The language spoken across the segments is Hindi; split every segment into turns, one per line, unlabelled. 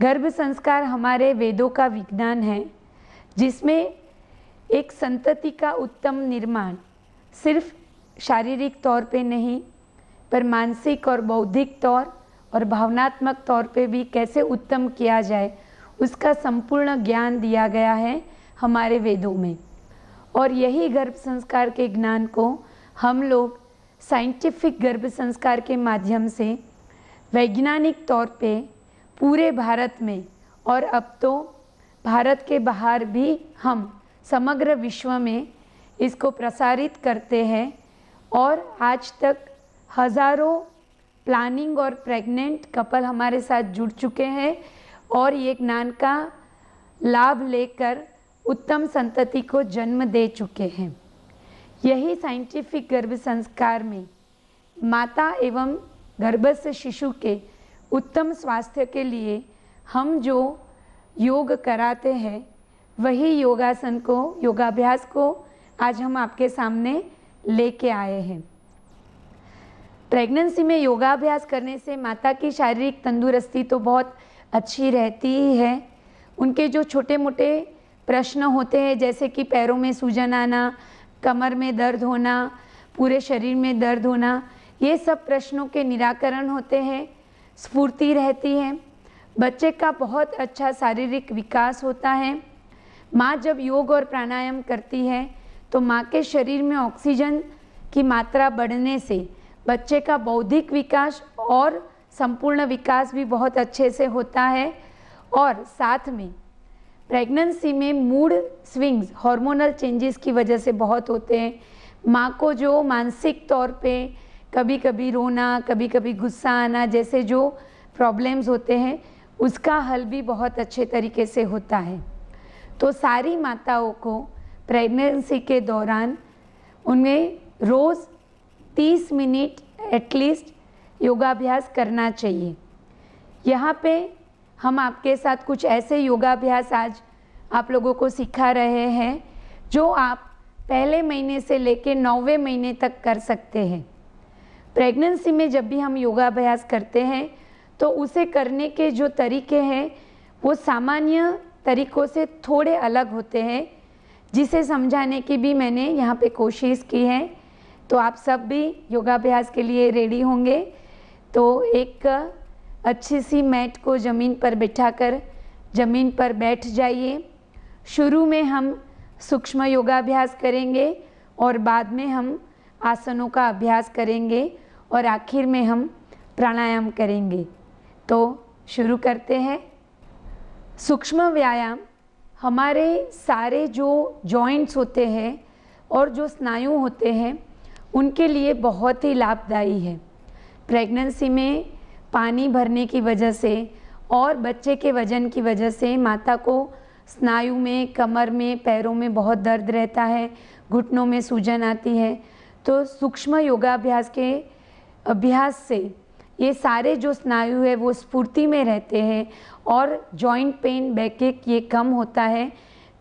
गर्भ संस्कार हमारे वेदों का विज्ञान है, जिसमें एक संतति का उत्तम निर्माण सिर्फ शारीरिक तौर पे नहीं, पर मानसिक और बौद्धिक तौर और भावनात्मक तौर पे भी कैसे उत्तम किया जाए, उसका संपूर्ण ज्ञान दिया गया है हमारे वेदों में। और यही गर्भ संस्कार के ज्ञान को हम लोग साइंटिफिक गर्भ संस्कार के माध्यम से वैज्ञानिक तौर पे पूरे भारत में और अब तो भारत के बाहर भी हम समग्र विश्व में इसको प्रसारित करते हैं। और आज तक हज़ारों प्लानिंग और प्रेग्नेंट कपल हमारे साथ जुड़ चुके हैं और ये ज्ञान का लाभ लेकर उत्तम संतति को जन्म दे चुके हैं। यही साइंटिफिक गर्भ संस्कार में माता एवं गर्भस्थ शिशु के उत्तम स्वास्थ्य के लिए हम जो योग कराते हैं, वही योगासन को, योगाभ्यास को आज हम आपके सामने लेके आए हैं। प्रेगनेंसी में योगाभ्यास करने से माता की शारीरिक तंदुरुस्ती तो बहुत अच्छी रहती ही है। उनके जो छोटे मोटे प्रश्न होते हैं, जैसे कि पैरों में सूजन आना, कमर में दर्द होना, पूरे शरीर में दर्द होना, ये सब प्रश्नों के निराकरण होते हैं। स्फूर्ति रहती है, बच्चे का बहुत अच्छा शारीरिक विकास होता है। माँ जब योग और प्राणायाम करती है तो माँ के शरीर में ऑक्सीजन की मात्रा बढ़ने से बच्चे का बौद्धिक विकास और संपूर्ण विकास भी बहुत अच्छे से होता है। और साथ में प्रेगनेंसी में मूड स्विंग्स, हार्मोनल चेंजेस की वजह से बहुत होते हैं। माँ को जो मानसिक तौर पे कभी कभी रोना, कभी कभी गुस्सा आना जैसे जो प्रॉब्लम्स होते हैं, उसका हल भी बहुत अच्छे तरीके से होता है। तो सारी माताओं को प्रेगनेंसी के दौरान उन्हें रोज़ 30 मिनट एटलीस्ट योगाभ्यास करना चाहिए। यहाँ पे हम आपके साथ कुछ ऐसे योगाभ्यास आज आप लोगों को सिखा रहे हैं जो आप पहले महीने से लेकर 9वें महीने तक कर सकते हैं। प्रेगनेंसी में जब भी हम योगाभ्यास करते हैं तो उसे करने के जो तरीके हैं वो सामान्य तरीक़ों से थोड़े अलग होते हैं, जिसे समझाने की भी मैंने यहाँ पे कोशिश की है। तो आप सब भी योगाभ्यास के लिए रेडी होंगे। तो एक अच्छी सी मैट को ज़मीन पर बिठाकर ज़मीन पर बैठ जाइए। शुरू में हम सूक्ष्म योगाभ्यास करेंगे और बाद में हम आसनों का अभ्यास करेंगे और आखिर में हम प्राणायाम करेंगे। तो शुरू करते हैं। सूक्ष्म व्यायाम हमारे सारे जो जॉइंट्स होते हैं और जो स्नायु होते हैं उनके लिए बहुत ही लाभदायी है। प्रेगनेंसी में पानी भरने की वजह से और बच्चे के वजन की वजह से माता को स्नायु में, कमर में, पैरों में बहुत दर्द रहता है, घुटनों में सूजन आती है। तो सूक्ष्म योगाभ्यास के अभ्यास से ये सारे जो स्नायु है वो स्फूर्ति में रहते हैं और जॉइंट पेन, बैकएक ये कम होता है।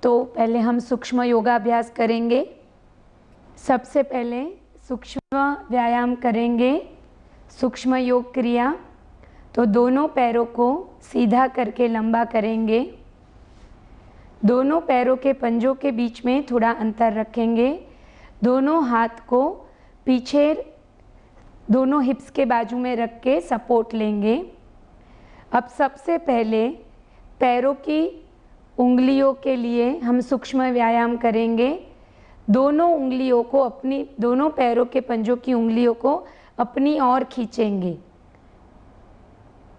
तो पहले हम सूक्ष्म योगाभ्यास करेंगे। सबसे पहले सूक्ष्म व्यायाम करेंगे, सूक्ष्म योग क्रिया। तो दोनों पैरों को सीधा करके लंबा करेंगे, दोनों पैरों के पंजों के बीच में थोड़ा अंतर रखेंगे, दोनों हाथ को पीछे दोनों हिप्स के बाजू में रख के सपोर्ट लेंगे। अब सबसे पहले पैरों की उंगलियों के लिए हम सूक्ष्म व्यायाम करेंगे। दोनों उंगलियों को अपनी, दोनों पैरों के पंजों की उंगलियों को अपनी ओर खींचेंगे।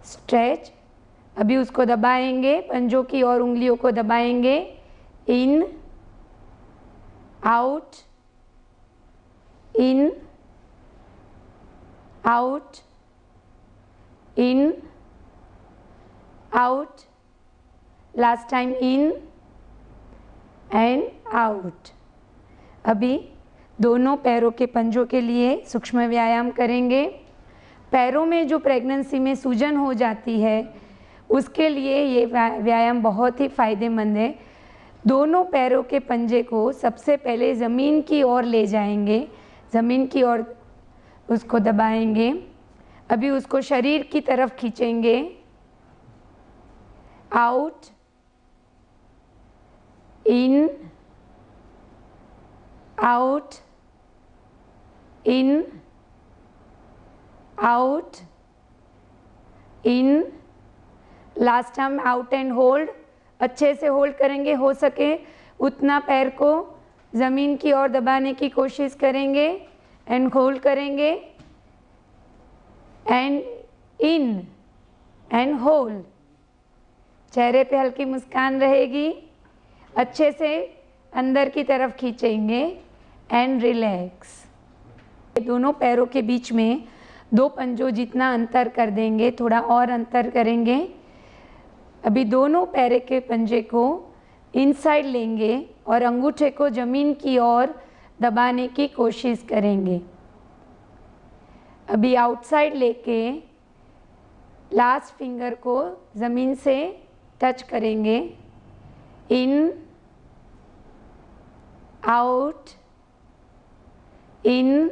स्ट्रेच, अभी उसको दबाएंगे, पंजों की और उंगलियों को दबाएंगे। In, out, in, out, in, out. Last time in and out. अभी दोनों पैरों के पंजों के लिए सूक्ष्म व्यायाम करेंगे। पैरों में जो प्रेगनेंसी में सूजन हो जाती है उसके लिए ये व्यायाम बहुत ही फ़ायदेमंद है। दोनों पैरों के पंजे को सबसे पहले ज़मीन की ओर ले जाएंगे, ज़मीन की ओर उसको दबाएंगे। अभी उसको शरीर की तरफ खींचेंगे। Out, in, out, in, out, in. Last हम आउट एंड होल्ड, अच्छे से होल्ड करेंगे, हो सके उतना पैर को ज़मीन की ओर दबाने की कोशिश करेंगे एंड होल्ड करेंगे एंड इन एंड होल्ड। चेहरे पे हल्की मुस्कान रहेगी, अच्छे से अंदर की तरफ खींचेंगे एंड रिलैक्स। दोनों पैरों के बीच में 2 पंजों जितना अंतर कर देंगे, थोड़ा और अंतर करेंगे। अभी दोनों पैर के पंजे को इनसाइड लेंगे और अंगूठे को ज़मीन की ओर दबाने की कोशिश करेंगे। अभी आउटसाइड लेके लास्ट फिंगर को ज़मीन से टच करेंगे। In, out, in,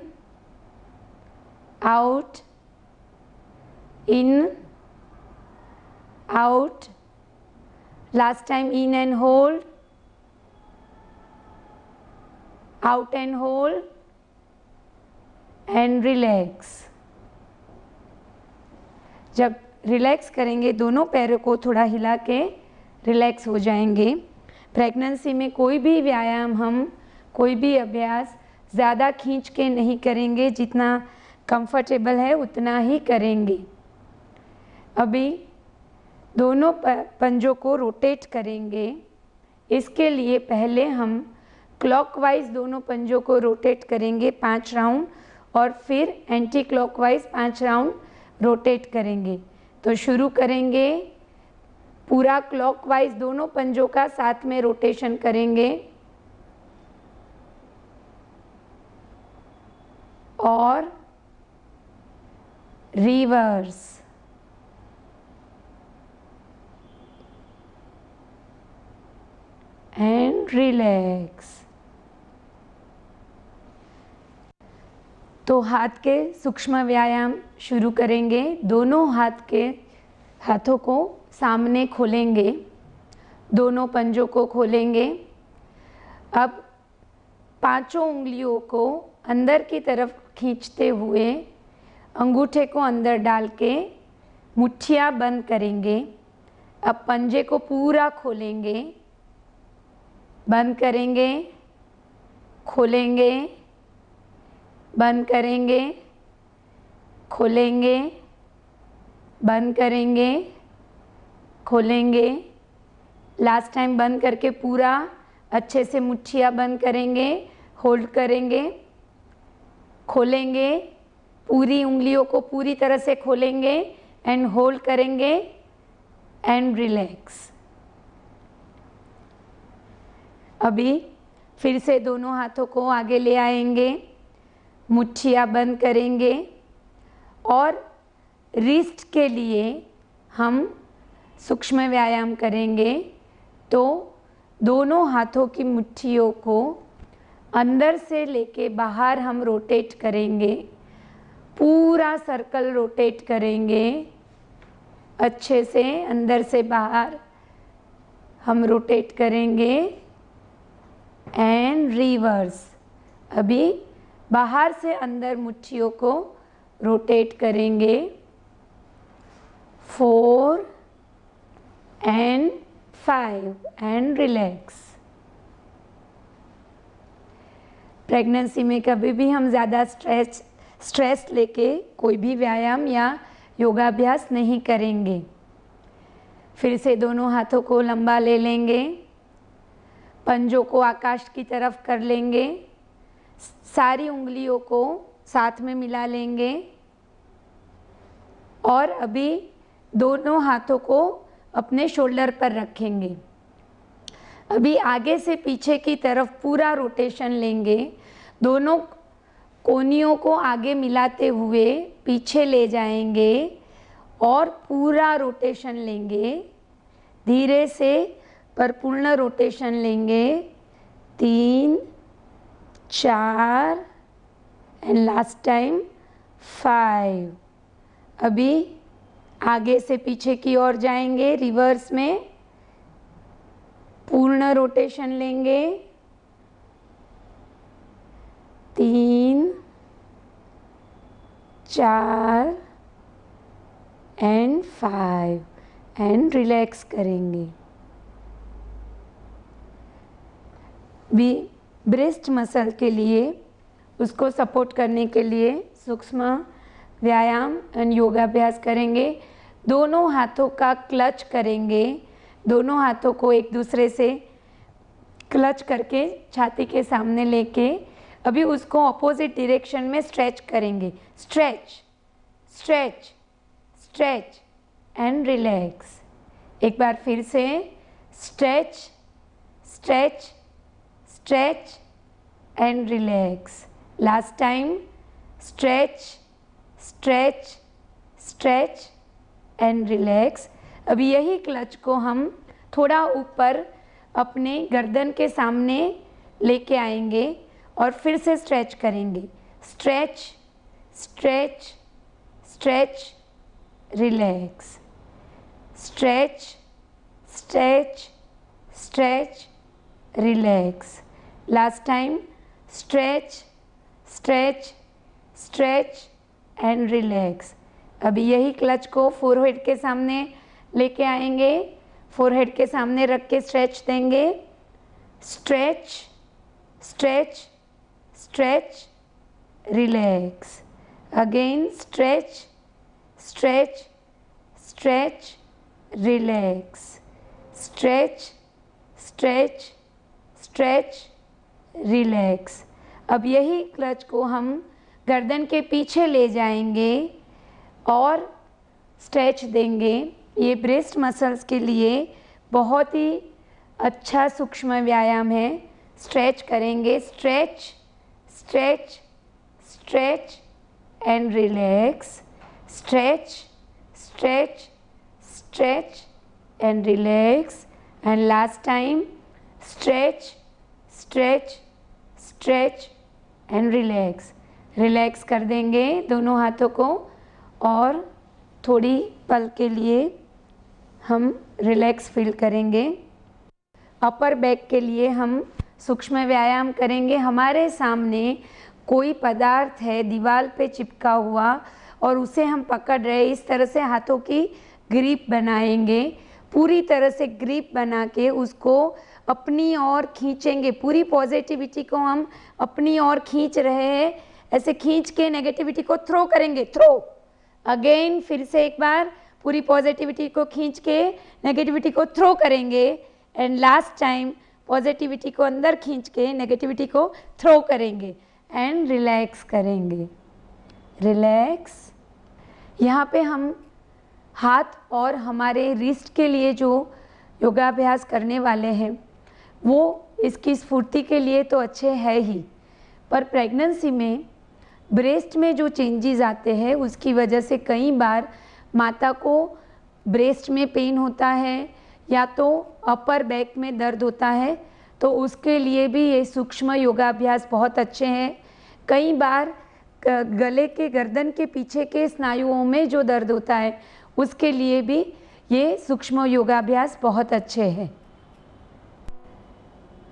out, in, out. Last time in and hold, out and hold and relax। जब रिलैक्स करेंगे दोनों पैरों को थोड़ा हिला के रिलैक्स हो जाएंगे। प्रेगनेंसी में कोई भी व्यायाम हम कोई भी अभ्यास ज़्यादा खींच के नहीं करेंगे, जितना कंफर्टेबल है उतना ही करेंगे। अभी दोनों पंजों को रोटेट करेंगे। इसके लिए पहले हम क्लॉकवाइज दोनों पंजों को रोटेट करेंगे 5 राउंड और फिर एंटी क्लॉकवाइज 5 राउंड रोटेट करेंगे। तो शुरू करेंगे, पूरा क्लॉकवाइज दोनों पंजों का साथ में रोटेशन करेंगे और रिवर्स। And relax. तो हाथ के सूक्ष्म व्यायाम शुरू करेंगे। दोनों हाथों को सामने खोलेंगे, दोनों पंजों को खोलेंगे। अब 5 उंगलियों को अंदर की तरफ खींचते हुए अंगूठे को अंदर डाल के मुट्ठियाँ बंद करेंगे। अब पंजे को पूरा खोलेंगे, बंद करेंगे, खोलेंगे, बंद करेंगे, खोलेंगे, बंद करेंगे, खोलेंगे। लास्ट टाइम बंद करके पूरा अच्छे से मुट्ठियाँ बंद करेंगे, होल्ड करेंगे, खोलेंगे, पूरी उंगलियों को पूरी तरह से खोलेंगे एंड होल्ड करेंगे एंड रिलैक्स। अभी फिर से दोनों हाथों को आगे ले आएंगे, मुट्ठियाँ बंद करेंगे और रिस्ट के लिए हम सूक्ष्म व्यायाम करेंगे। तो दोनों हाथों की मुट्ठियों को अंदर से लेके बाहर हम रोटेट करेंगे, पूरा सर्कल रोटेट करेंगे अच्छे से, अंदर से बाहर हम रोटेट करेंगे एंड रिवर्स। अभी बाहर से अंदर मुट्ठियों को रोटेट करेंगे 4 एंड 5 एंड रिलैक्स। प्रेगनेंसी में कभी भी हम ज़्यादा स्ट्रेस लेके कोई भी व्यायाम या योगाभ्यास नहीं करेंगे। फिर से दोनों हाथों को लंबा ले लेंगे, पंजों को आकाश की तरफ कर लेंगे, सारी उंगलियों को साथ में मिला लेंगे और अभी दोनों हाथों को अपने शोल्डर पर रखेंगे। अभी आगे से पीछे की तरफ पूरा रोटेशन लेंगे, दोनों कोनियों को आगे मिलाते हुए पीछे ले जाएंगे और पूरा रोटेशन लेंगे, धीरे से पर पूर्ण रोटेशन लेंगे 3 4 एंड लास्ट टाइम 5। अभी आगे से पीछे की ओर जाएंगे रिवर्स में पूर्ण रोटेशन लेंगे, 3, 4 एंड 5 एंड रिलैक्स करेंगे। ब्रेस्ट मसल के लिए, उसको सपोर्ट करने के लिए सूक्ष्म व्यायाम एंड योगाभ्यास करेंगे। दोनों हाथों का क्लच करेंगे, दोनों हाथों को एक दूसरे से क्लच करके छाती के सामने लेके अभी उसको ऑपोजिट डायरेक्शन में स्ट्रेच करेंगे। Stretch stretch stretch and relax. एक बार फिर से stretch stretch stretch and relax. Last time stretch stretch stretch and relax. अभी यही क्लच को हम थोड़ा ऊपर अपने गर्दन के सामने लेके आएंगे और फिर से स्ट्रेच करेंगे। Stretch stretch stretch relax, stretch stretch stretch relax. Last time stretch stretch stretch and relax. अभी यही क्लच को फोरहेड के सामने लेके आएंगे, फोरहेड के सामने रख के स्ट्रेच देंगे। Stretch stretch stretch relax. Again stretch stretch stretch relax, stretch stretch stretch relax. अब यही क्लच को हम गर्दन के पीछे ले जाएंगे और स्ट्रेच देंगे। ये ब्रेस्ट मसल्स के लिए बहुत ही अच्छा सूक्ष्म व्यायाम है। स्ट्रेच करेंगे, stretch stretch stretch and relax, stretch stretch stretch and relax. And last time stretch stretch stretch and relax. Relax कर देंगे दोनों हाथों को और थोड़ी पल के लिए हम रिलैक्स फील करेंगे। अपर बैक के लिए हम सूक्ष्म व्यायाम करेंगे। हमारे सामने कोई पदार्थ है दीवार पे चिपका हुआ और उसे हम पकड़ रहे, इस तरह से हाथों की ग्रिप बनाएंगे। पूरी तरह से ग्रिप बना के उसको अपनी ओर खींचेंगे। पूरी पॉजिटिविटी को हम अपनी ओर खींच रहे हैं। ऐसे खींच के नेगेटिविटी को थ्रो करेंगे। थ्रो अगेन, फिर से एक बार पूरी पॉजिटिविटी को खींच के नेगेटिविटी को थ्रो करेंगे। एंड लास्ट टाइम पॉजिटिविटी को अंदर खींच के नेगेटिविटी को थ्रो करेंगे एंड रिलैक्स करेंगे। रिलैक्स। यहाँ पे हम हाथ और हमारे रिस्ट के लिए जो योगाभ्यास करने वाले हैं वो इसकी स्फूर्ति के लिए तो अच्छे है ही, पर प्रेगनेंसी में ब्रेस्ट में जो चेंजेस आते हैं उसकी वजह से कई बार माता को ब्रेस्ट में पेन होता है या तो अपर बैक में दर्द होता है, तो उसके लिए भी ये सूक्ष्म योगाभ्यास बहुत अच्छे हैं। कई बार गले के गर्दन के पीछे के स्नायुओं में जो दर्द होता है उसके लिए भी ये सूक्ष्म योगाभ्यास बहुत अच्छे हैं।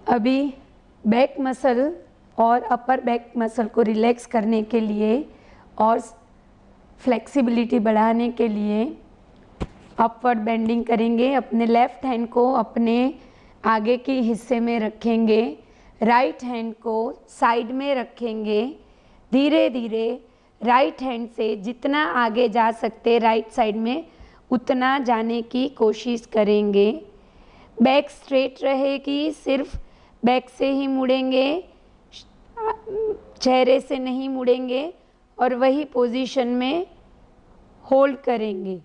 अभी बैक मसल और अपर बैक मसल को रिलैक्स करने के लिए और फ्लेक्सिबिलिटी बढ़ाने के लिए अपवर्ड बेंडिंग करेंगे। अपने लेफ्ट हैंड को अपने आगे के हिस्से में रखेंगे, राइट हैंड को साइड में रखेंगे। धीरे धीरे राइट हैंड से जितना आगे जा सकते राइट साइड में उतना जाने की कोशिश करेंगे। बैक स्ट्रेट रहेगी, सिर्फ बैक से ही मुड़ेंगे, चेहरे से नहीं मुड़ेंगे और वही पोजीशन में होल्ड करेंगे।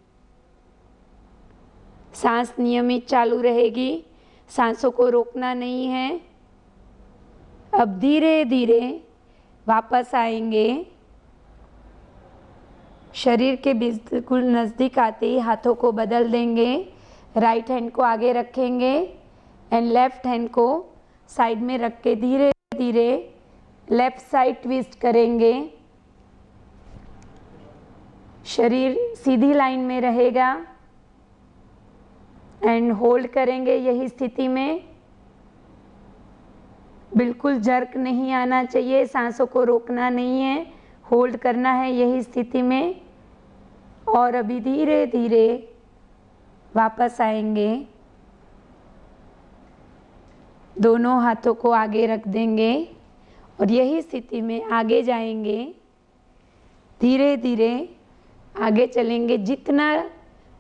सांस नियमित चालू रहेगी, सांसों को रोकना नहीं है। अब धीरे धीरे वापस आएंगे। शरीर के बिल्कुल नज़दीक आते ही हाथों को बदल देंगे। राइट हैंड को आगे रखेंगे एंड लेफ्ट हैंड को साइड में रख के धीरे धीरे लेफ्ट साइड ट्विस्ट करेंगे। शरीर सीधी लाइन में रहेगा एंड होल्ड करेंगे यही स्थिति में। बिल्कुल जर्क नहीं आना चाहिए, सांसों को रोकना नहीं है, होल्ड करना है यही स्थिति में। और अभी धीरे धीरे वापस आएंगे, दोनों हाथों को आगे रख देंगे और यही स्थिति में आगे जाएंगे। धीरे धीरे आगे चलेंगे, जितना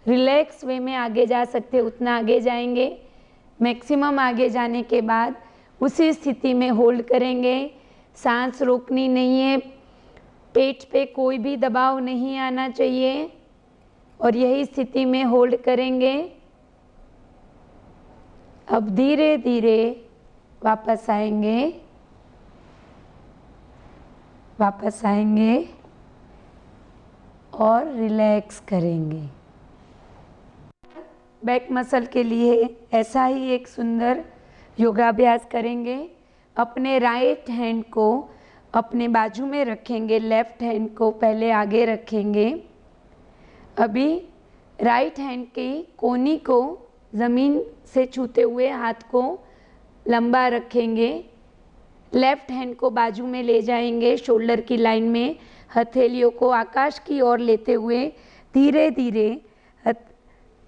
रिलैक्स वे में आगे जा सकते उतना आगे जाएंगे। मैक्सिमम आगे जाने के बाद उसी स्थिति में होल्ड करेंगे, सांस रोकनी नहीं है, पेट पे कोई भी दबाव नहीं आना चाहिए और यही स्थिति में होल्ड करेंगे। अब धीरे धीरे वापस आएंगे, वापस आएंगे और रिलैक्स करेंगे। बैक मसल के लिए ऐसा ही एक सुंदर योगाभ्यास करेंगे। अपने राइट हैंड को अपने बाजू में रखेंगे, लेफ्ट हैंड को पहले आगे रखेंगे। अभी राइट हैंड की कोहनी को ज़मीन से छूते हुए हाथ को लंबा रखेंगे। लेफ्ट हैंड को बाजू में ले जाएंगे, शोल्डर की लाइन में, हथेलियों को आकाश की ओर लेते हुए धीरे धीरे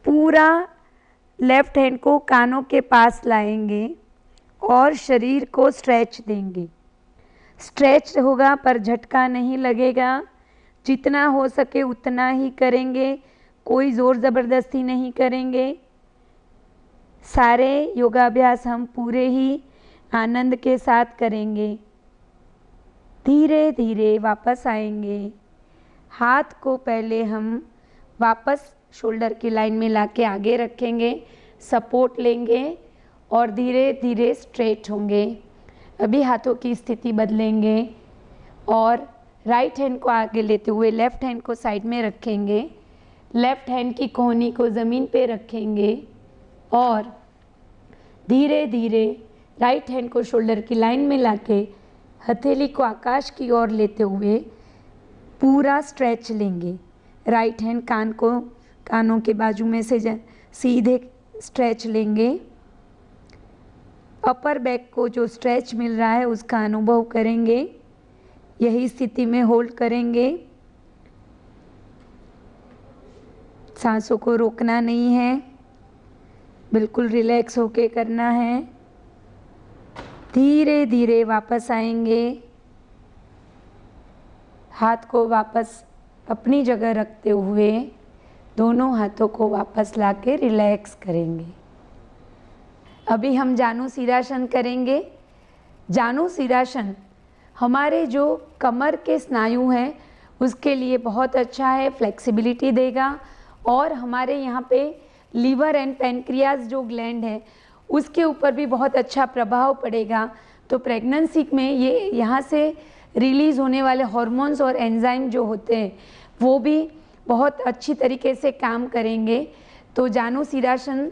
पूरा लेफ्ट हैंड को कानों के पास लाएंगे और शरीर को स्ट्रेच देंगे। स्ट्रेच होगा पर झटका नहीं लगेगा, जितना हो सके उतना ही करेंगे, कोई ज़ोर ज़बरदस्ती नहीं करेंगे। सारे योगाभ्यास हम पूरे ही आनंद के साथ करेंगे। धीरे धीरे वापस आएंगे, हाथ को पहले हम वापस शोल्डर की लाइन में लाके आगे रखेंगे, सपोर्ट लेंगे और धीरे धीरे स्ट्रेट होंगे। अभी हाथों की स्थिति बदलेंगे और राइट हैंड को आगे लेते हुए लेफ्ट हैंड को साइड में रखेंगे। लेफ्ट हैंड की कोहनी को ज़मीन पे रखेंगे और धीरे धीरे राइट हैंड को शोल्डर की लाइन में लाके हथेली को आकाश की ओर लेते हुए पूरा स्ट्रेच लेंगे। राइट हैंड कानों के बाजू में से सीधे स्ट्रेच लेंगे। अपर बैक को जो स्ट्रेच मिल रहा है उसका अनुभव करेंगे, यही स्थिति में होल्ड करेंगे। सांसों को रोकना नहीं है, बिल्कुल रिलैक्स होके करना है। धीरे धीरे वापस आएंगे, हाथ को वापस अपनी जगह रखते हुए दोनों हाथों को वापस लाके रिलैक्स करेंगे। अभी हम जानु सिरासन करेंगे। जानु सिरासन हमारे जो कमर के स्नायु हैं उसके लिए बहुत अच्छा है, फ्लेक्सिबिलिटी देगा और हमारे यहाँ पे लीवर एंड पैनक्रियाज जो ग्लैंड है उसके ऊपर भी बहुत अच्छा प्रभाव पड़ेगा। तो प्रेगनेंसी में ये यहाँ से रिलीज़ होने वाले हार्मोन्स और एंजाइम जो होते हैं वो भी बहुत अच्छी तरीके से काम करेंगे। तो जानु सिरासन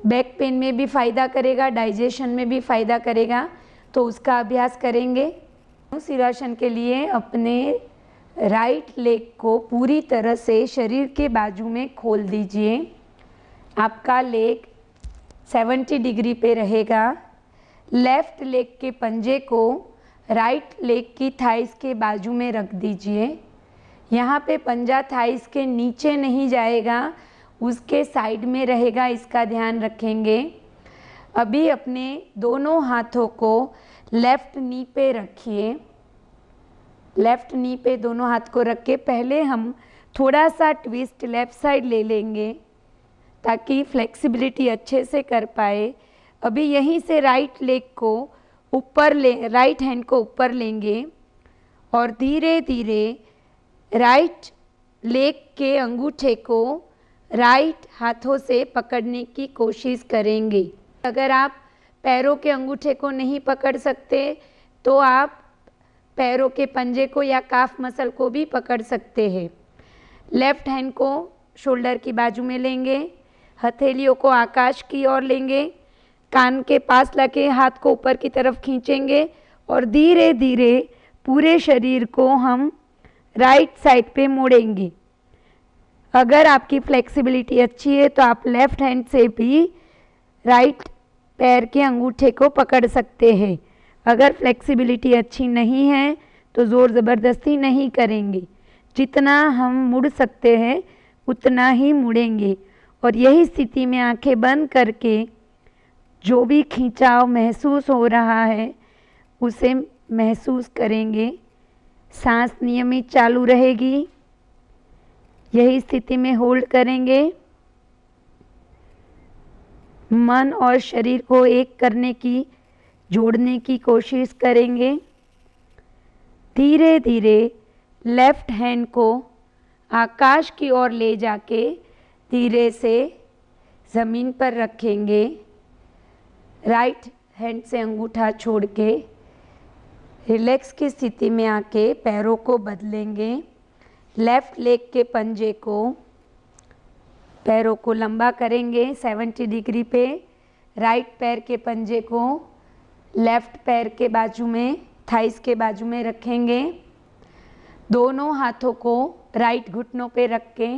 बैक पेन में भी फ़ायदा करेगा, डाइजेशन में भी फ़ायदा करेगा, तो उसका अभ्यास करेंगे। जानु सिरासन के लिए अपने राइट लेग को पूरी तरह से शरीर के बाजू में खोल दीजिए। आपका लेग 70 डिग्री पे रहेगा। लेफ़्ट लेग के पंजे को राइट लेग की थाइस के बाजू में रख दीजिए। यहाँ पे पंजा थाइस के नीचे नहीं जाएगा, उसके साइड में रहेगा, इसका ध्यान रखेंगे। अभी अपने दोनों हाथों को लेफ़्ट नी पे रखिए। लेफ़्ट नी पे दोनों हाथ को रख के पहले हम थोड़ा सा ट्विस्ट लेफ़्ट साइड ले लेंगे ताकि फ्लेक्सिबिलिटी अच्छे से कर पाए। अभी यहीं से राइट लेग को ऊपर राइट हैंड को ऊपर लेंगे और धीरे धीरे राइट लेग के अंगूठे को राइट हाथों से पकड़ने की कोशिश करेंगे। अगर आप पैरों के अंगूठे को नहीं पकड़ सकते तो आप पैरों के पंजे को या काफ मसल को भी पकड़ सकते हैं। लेफ़्ट हैंड को शोल्डर की बाजू में लेंगे, हथेलियों को आकाश की ओर लेंगे, कान के पास लाके हाथ को ऊपर की तरफ खींचेंगे और धीरे धीरे पूरे शरीर को हम राइट साइड पे मोड़ेंगे। अगर आपकी फ्लेक्सिबिलिटी अच्छी है तो आप लेफ़्ट हैंड से भी राइट पैर के अंगूठे को पकड़ सकते हैं। अगर फ्लेक्सिबिलिटी अच्छी नहीं है तो ज़ोर ज़बरदस्ती नहीं करेंगे। जितना हम मुड़ सकते हैं उतना ही मुड़ेंगे और यही स्थिति में आंखें बंद करके जो भी खिंचाव महसूस हो रहा है उसे महसूस करेंगे। सांस नियमित चालू रहेगी। यही स्थिति में होल्ड करेंगे। मन और शरीर को एक करने की, जोड़ने की कोशिश करेंगे। धीरे धीरे लेफ्ट हैंड को आकाश की ओर ले जाके धीरे से ज़मीन पर रखेंगे। राइट हैंड से अंगूठा छोड़ के रिलैक्स की स्थिति में आके पैरों को बदलेंगे। लेफ्ट लेग के पंजे को, पैरों को लंबा करेंगे 70 डिग्री पे। राइट पैर के पंजे को लेफ्ट पैर के बाजू में, थाइस के बाजू में रखेंगे। दोनों हाथों को राइट घुटनों पे रख के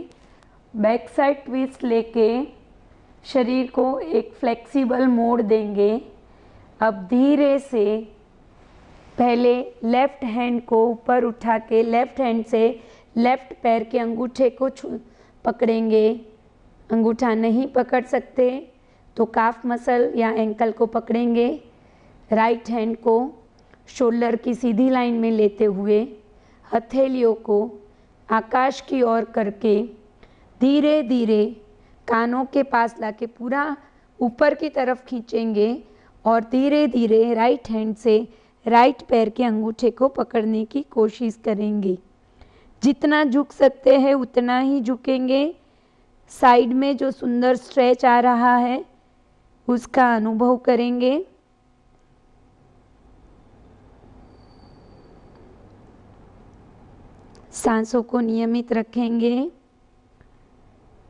बैक साइड ट्विस्ट लेके शरीर को एक फ्लेक्सिबल मोड़ देंगे। अब धीरे से पहले लेफ्ट हैंड को ऊपर उठा के लेफ्ट हैंड से लेफ्ट पैर के अंगूठे को पकड़ेंगे। अंगूठा नहीं पकड़ सकते तो काफ मसल या एंकल को पकड़ेंगे। राइट हैंड को शोल्डर की सीधी लाइन में लेते हुए हथेलियों को आकाश की ओर करके धीरे धीरे कानों के पास लाके पूरा ऊपर की तरफ खींचेंगे और धीरे धीरे राइट हैंड से राइट पैर के अंगूठे को पकड़ने की कोशिश करेंगे। जितना झुक सकते हैं उतना ही झुकेंगे। साइड में जो सुंदर स्ट्रेच आ रहा है उसका अनुभव करेंगे। सांसों को नियमित रखेंगे।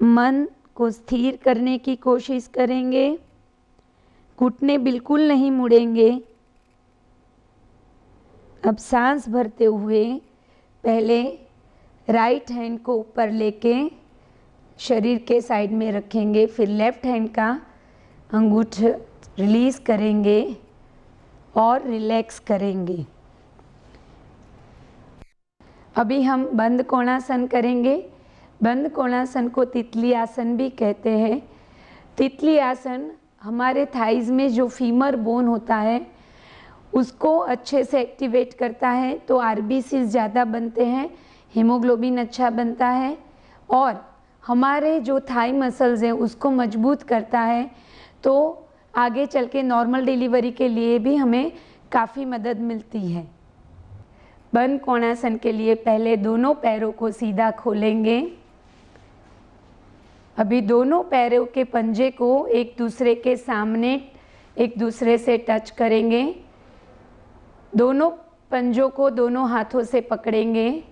मन को स्थिर करने की कोशिश करेंगे। घुटने बिल्कुल नहीं मुड़ेंगे। अब सांस भरते हुए पहले राइट हैंड को ऊपर लेके शरीर के साइड में रखेंगे, फिर लेफ्ट हैंड का अंगूठा रिलीज करेंगे और रिलैक्स करेंगे। अभी हम बंद कोणासन करेंगे। बंद कोणासन को तितली आसन भी कहते हैं। तितली आसन हमारे थाइज में जो फीमर बोन होता है उसको अच्छे से एक्टिवेट करता है, तो आरबीसी ज़्यादा बनते हैं, हीमोग्लोबिन अच्छा बनता है और हमारे जो थाई मसल्स हैं उसको मजबूत करता है। तो आगे चल के नॉर्मल डिलीवरी के लिए भी हमें काफ़ी मदद मिलती है। बंद कोणासन के लिए पहले दोनों पैरों को सीधा खोलेंगे। अभी दोनों पैरों के पंजे को एक दूसरे के सामने एक दूसरे से टच करेंगे। दोनों पंजों को दोनों हाथों से पकड़ेंगे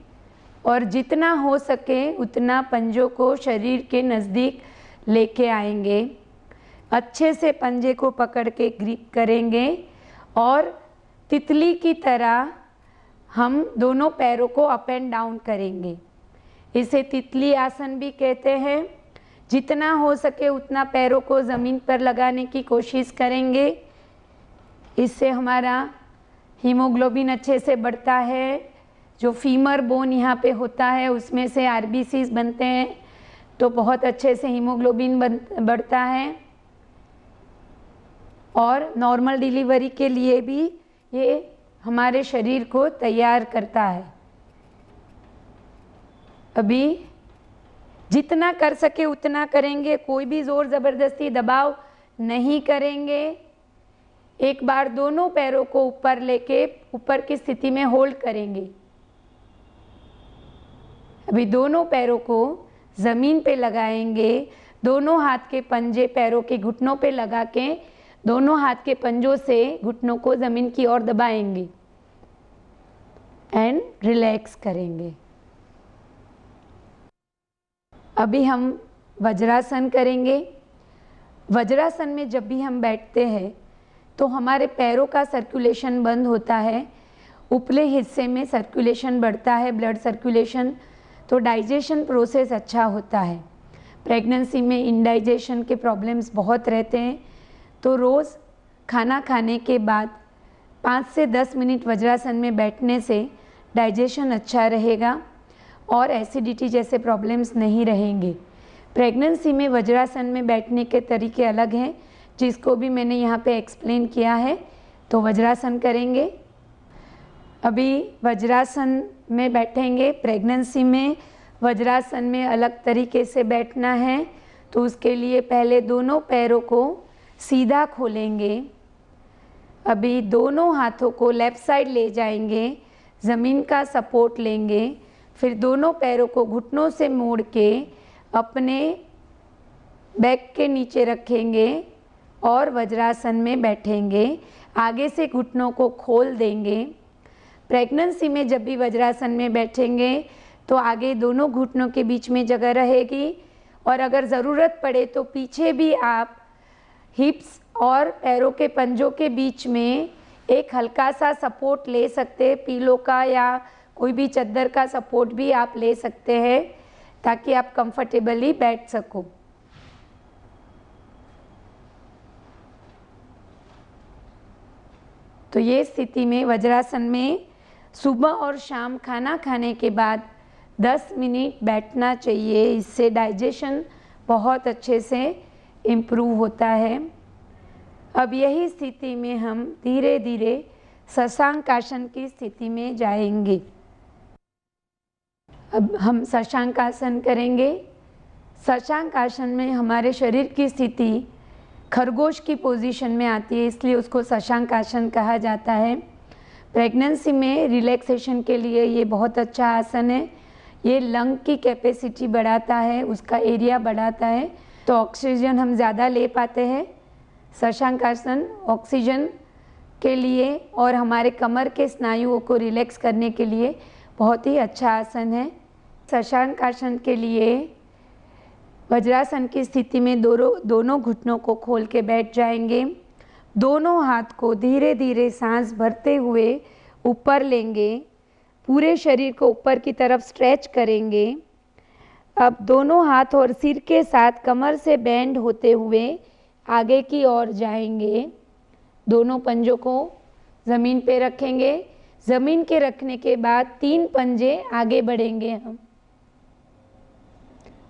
और जितना हो सके उतना पंजों को शरीर के नज़दीक लेके आएंगे। अच्छे से पंजे को पकड़ के ग्रिप करेंगे और तितली की तरह हम दोनों पैरों को अप एंड डाउन करेंगे। इसे तितली आसन भी कहते हैं। जितना हो सके उतना पैरों को ज़मीन पर लगाने की कोशिश करेंगे। इससे हमारा हीमोग्लोबिन अच्छे से बढ़ता है। जो फीमर बोन यहाँ पे होता है उसमें से आरबीसीज बनते हैं, तो बहुत अच्छे से हीमोग्लोबिन बढ़ता है और नॉर्मल डिलीवरी के लिए भी ये हमारे शरीर को तैयार करता है। अभी जितना कर सके उतना करेंगे, कोई भी ज़ोर ज़बरदस्ती दबाव नहीं करेंगे। एक बार दोनों पैरों को ऊपर लेके ऊपर की स्थिति में होल्ड करेंगे। अभी दोनों पैरों को ज़मीन पे लगाएंगे। दोनों हाथ के पंजे पैरों के घुटनों पे लगा के दोनों हाथ के पंजों से घुटनों को ज़मीन की ओर दबाएंगे एंड रिलैक्स करेंगे। अभी हम वज्रासन करेंगे। वज्रासन में जब भी हम बैठते हैं तो हमारे पैरों का सर्कुलेशन बंद होता है, उपले हिस्से में सर्कुलेशन बढ़ता है, ब्लड सर्कुलेशन, तो डाइजेशन प्रोसेस अच्छा होता है। प्रेगनेंसी में इंडाइजेशन के प्रॉब्लम्स बहुत रहते हैं, तो रोज़ खाना खाने के बाद 5 से 10 मिनट वज्रासन में बैठने से डाइजेशन अच्छा रहेगा और एसिडिटी जैसे प्रॉब्लम्स नहीं रहेंगे। प्रेगनेंसी में वज्रासन में बैठने के तरीके अलग हैं, जिसको भी मैंने यहाँ पे एक्सप्लेन किया है। तो वज्रासन करेंगे। अभी वज्रासन में बैठेंगे। प्रेगनेंसी में वज्रासन में अलग तरीके से बैठना है, तो उसके लिए पहले दोनों पैरों को सीधा खोलेंगे। अभी दोनों हाथों को लेफ़्ट साइड ले जाएंगे, ज़मीन का सपोर्ट लेंगे, फिर दोनों पैरों को घुटनों से मोड़ के अपने बैक के नीचे रखेंगे और वज्रासन में बैठेंगे। आगे से घुटनों को खोल देंगे। प्रेगनेंसी में जब भी वज्रासन में बैठेंगे तो आगे दोनों घुटनों के बीच में जगह रहेगी और अगर ज़रूरत पड़े तो पीछे भी आप हिप्स और पैरों के पंजों के बीच में एक हल्का सा सपोर्ट ले सकते हैं। पीलो का या कोई भी चादर का सपोर्ट भी आप ले सकते हैं ताकि आप कंफर्टेबली बैठ सको। तो ये स्थिति में वज्रासन में सुबह और शाम खाना खाने के बाद 10 मिनट बैठना चाहिए। इससे डाइजेशन बहुत अच्छे से इम्प्रूव होता है। अब यही स्थिति में हम धीरे धीरे शशांक आसन की स्थिति में जाएंगे। अब हम शशांक आसन करेंगे। शशांक आसन में हमारे शरीर की स्थिति खरगोश की पोजीशन में आती है, इसलिए उसको शशांक आसन कहा जाता है। प्रेगनेंसी में रिलैक्सेशन के लिए ये बहुत अच्छा आसन है। ये लंग की कैपेसिटी बढ़ाता है, उसका एरिया बढ़ाता है, तो ऑक्सीजन हम ज़्यादा ले पाते हैं। शशांक आसन ऑक्सीजन के लिए और हमारे कमर के स्नायुओं को रिलैक्स करने के लिए बहुत ही अच्छा आसन है। शशांक आसन के लिए वज्रासन की स्थिति में दोनों घुटनों को खोल के बैठ जाएंगे। दोनों हाथ को धीरे धीरे सांस भरते हुए ऊपर लेंगे। पूरे शरीर को ऊपर की तरफ स्ट्रेच करेंगे। अब दोनों हाथ और सिर के साथ कमर से बेंड होते हुए आगे की ओर जाएंगे। दोनों पंजों को ज़मीन पे रखेंगे। ज़मीन के रखने के बाद 3 पंजे आगे बढ़ेंगे हम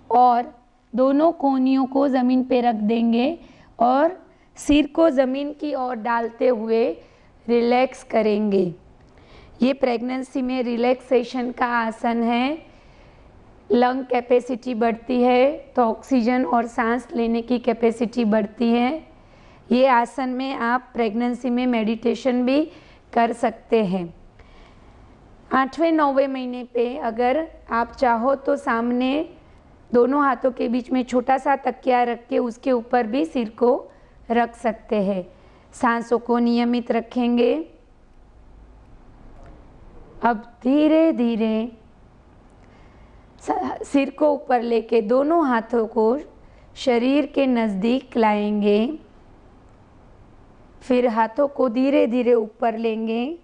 और दोनों कोहनियों को ज़मीन पे रख देंगे और सिर को ज़मीन की ओर डालते हुए रिलैक्स करेंगे। ये प्रेगनेंसी में रिलैक्सेशन का आसन है। लंग कैपेसिटी बढ़ती है तो ऑक्सीजन और सांस लेने की कैपेसिटी बढ़ती है। ये आसन में आप प्रेगनेंसी में मेडिटेशन भी कर सकते हैं। 8वें-9वें महीने पे अगर आप चाहो तो सामने दोनों हाथों के बीच में छोटा सा तकिया रख के उसके ऊपर भी सिर को रख सकते हैं। सांसों को नियमित रखेंगे। अब धीरे धीरे सिर को ऊपर लेके दोनों हाथों को शरीर के नज़दीक लाएंगे। फिर हाथों को धीरे धीरे ऊपर लेंगे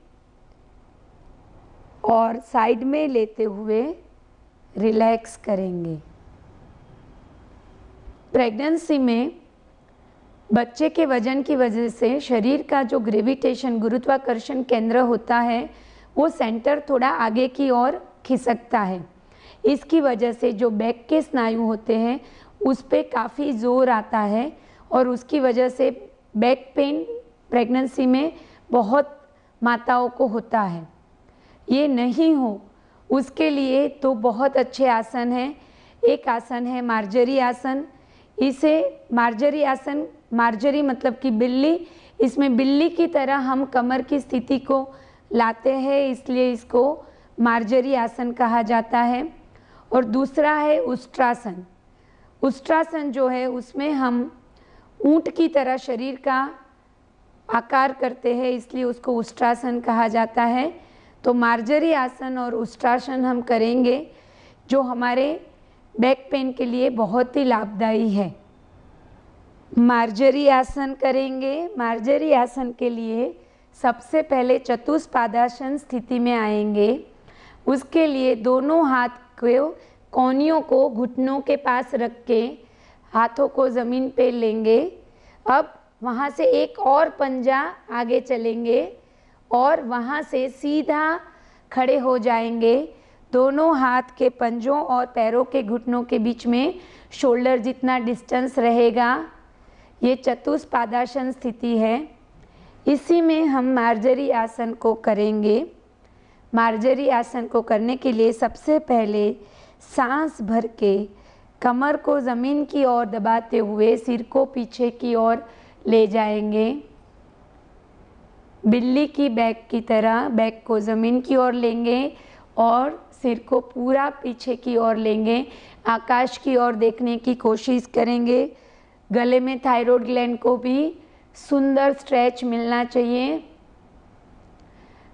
और साइड में लेते हुए रिलैक्स करेंगे। प्रेगनेंसी में बच्चे के वजन की वजह से शरीर का जो ग्रेविटेशन गुरुत्वाकर्षण केंद्र होता है वो सेंटर थोड़ा आगे की ओर खिसकता है। इसकी वजह से जो बैक के स्नायु होते हैं उस पे काफ़ी ज़ोर आता है और उसकी वजह से बैक पेन प्रेगनेंसी में बहुत माताओं को होता है। ये नहीं हो उसके लिए तो बहुत अच्छे आसन हैं। एक आसन है मार्जरी आसन। इसे मार्जरी आसन, मार्जरी मतलब कि बिल्ली, इसमें बिल्ली की तरह हम कमर की स्थिति को लाते हैं, इसलिए इसको मार्जरी आसन कहा जाता है। और दूसरा है उष्ट्रासन। उष्ट्रासन जो है उसमें हम ऊंट की तरह शरीर का आकार करते हैं, इसलिए उसको उष्ट्रासन कहा जाता है। तो मार्जरी आसन और उष्ट्रासन हम करेंगे जो हमारे बैक पेन के लिए बहुत ही लाभदायी है। मार्जरी आसन करेंगे। मार्जरी आसन के लिए सबसे पहले चतुष्पादासन स्थिति में आएंगे। उसके लिए दोनों हाथ को कोहनियों को घुटनों के पास रख के हाथों को ज़मीन पे लेंगे। अब वहाँ से एक और पंजा आगे चलेंगे और वहाँ से सीधा खड़े हो जाएंगे। दोनों हाथ के पंजों और पैरों के घुटनों के बीच में शोल्डर जितना डिस्टेंस रहेगा। ये चतुष्पादासन स्थिति है। इसी में हम मार्जरी आसन को करेंगे। मार्जरी आसन को करने के लिए सबसे पहले सांस भर के कमर को ज़मीन की ओर दबाते हुए सिर को पीछे की ओर ले जाएंगे। बिल्ली की बैक की तरह बैक को ज़मीन की ओर लेंगे और सिर को पूरा पीछे की ओर लेंगे। आकाश की ओर देखने की कोशिश करेंगे। गले में थायराइड ग्लैंड को भी सुंदर स्ट्रेच मिलना चाहिए।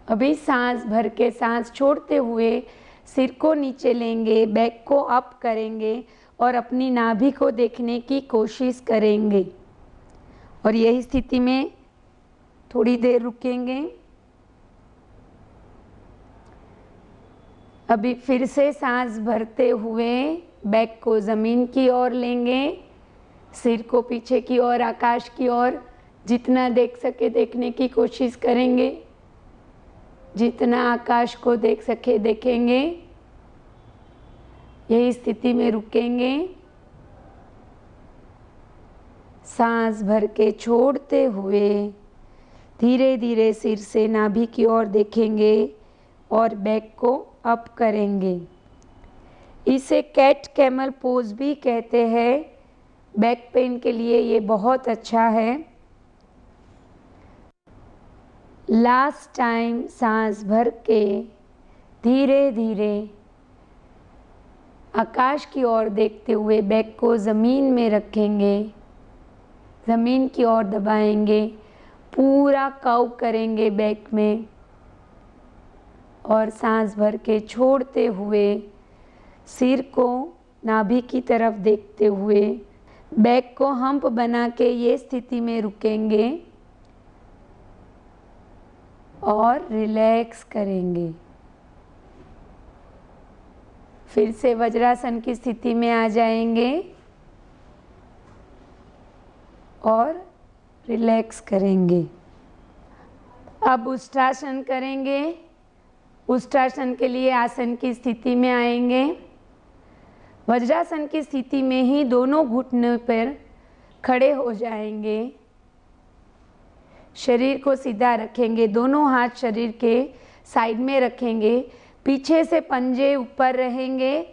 अभी सांस भर के सांस छोड़ते हुए सिर को नीचे लेंगे, बैक को अप करेंगे और अपनी नाभि को देखने की कोशिश करेंगे और यही स्थिति में थोड़ी देर रुकेंगे। अभी फिर से सांस भरते हुए बैक को ज़मीन की ओर लेंगे, सिर को पीछे की ओर आकाश की ओर जितना देख सके देखने की कोशिश करेंगे। जितना आकाश को देख सके देखेंगे। यही स्थिति में रुकेंगे। सांस भर के छोड़ते हुए धीरे धीरे सिर से नाभि की ओर देखेंगे और बैक को अप करेंगे। इसे कैट कैमल पोज भी कहते हैं। बैक पेन के लिए ये बहुत अच्छा है। लास्ट टाइम सांस भर के धीरे धीरे आकाश की ओर देखते हुए बैक को ज़मीन में रखेंगे, ज़मीन की ओर दबाएंगे, पूरा कर्व करेंगे बैक में और सांस भर के छोड़ते हुए सिर को नाभि की तरफ देखते हुए बैक को हम्प बना के ये स्थिति में रुकेंगे और रिलैक्स करेंगे। फिर से वज्रासन की स्थिति में आ जाएंगे और रिलैक्स करेंगे। अब उष्ट्रासन करेंगे। उष्ट्रासन के लिए आसन की स्थिति में आएंगे। वज्रासन की स्थिति में ही दोनों घुटने पर खड़े हो जाएंगे। शरीर को सीधा रखेंगे, दोनों हाथ शरीर के साइड में रखेंगे, पीछे से पंजे ऊपर रहेंगे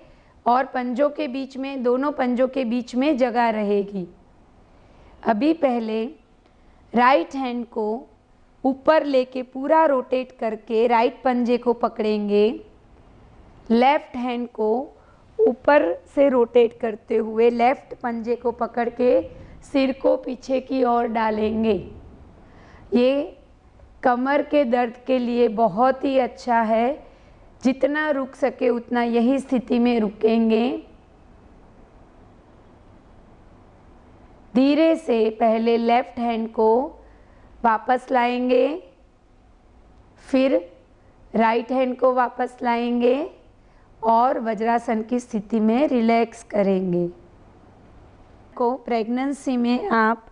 और पंजों के बीच में, दोनों पंजों के बीच में जगह रहेगी। अभी पहले राइट हैंड को ऊपर लेके पूरा रोटेट करके राइट पंजे को पकड़ेंगे। लेफ्ट हैंड को ऊपर से रोटेट करते हुए लेफ्ट पंजे को पकड़ के सिर को पीछे की ओर डालेंगे। ये कमर के दर्द के लिए बहुत ही अच्छा है। जितना रुक सके उतना यही स्थिति में रुकेंगे। धीरे से पहले लेफ्ट हैंड को वापस लाएंगे, फिर राइट हैंड को वापस लाएंगे और वज्रासन की स्थिति में रिलैक्स करेंगे। को प्रेगनेंसी में आप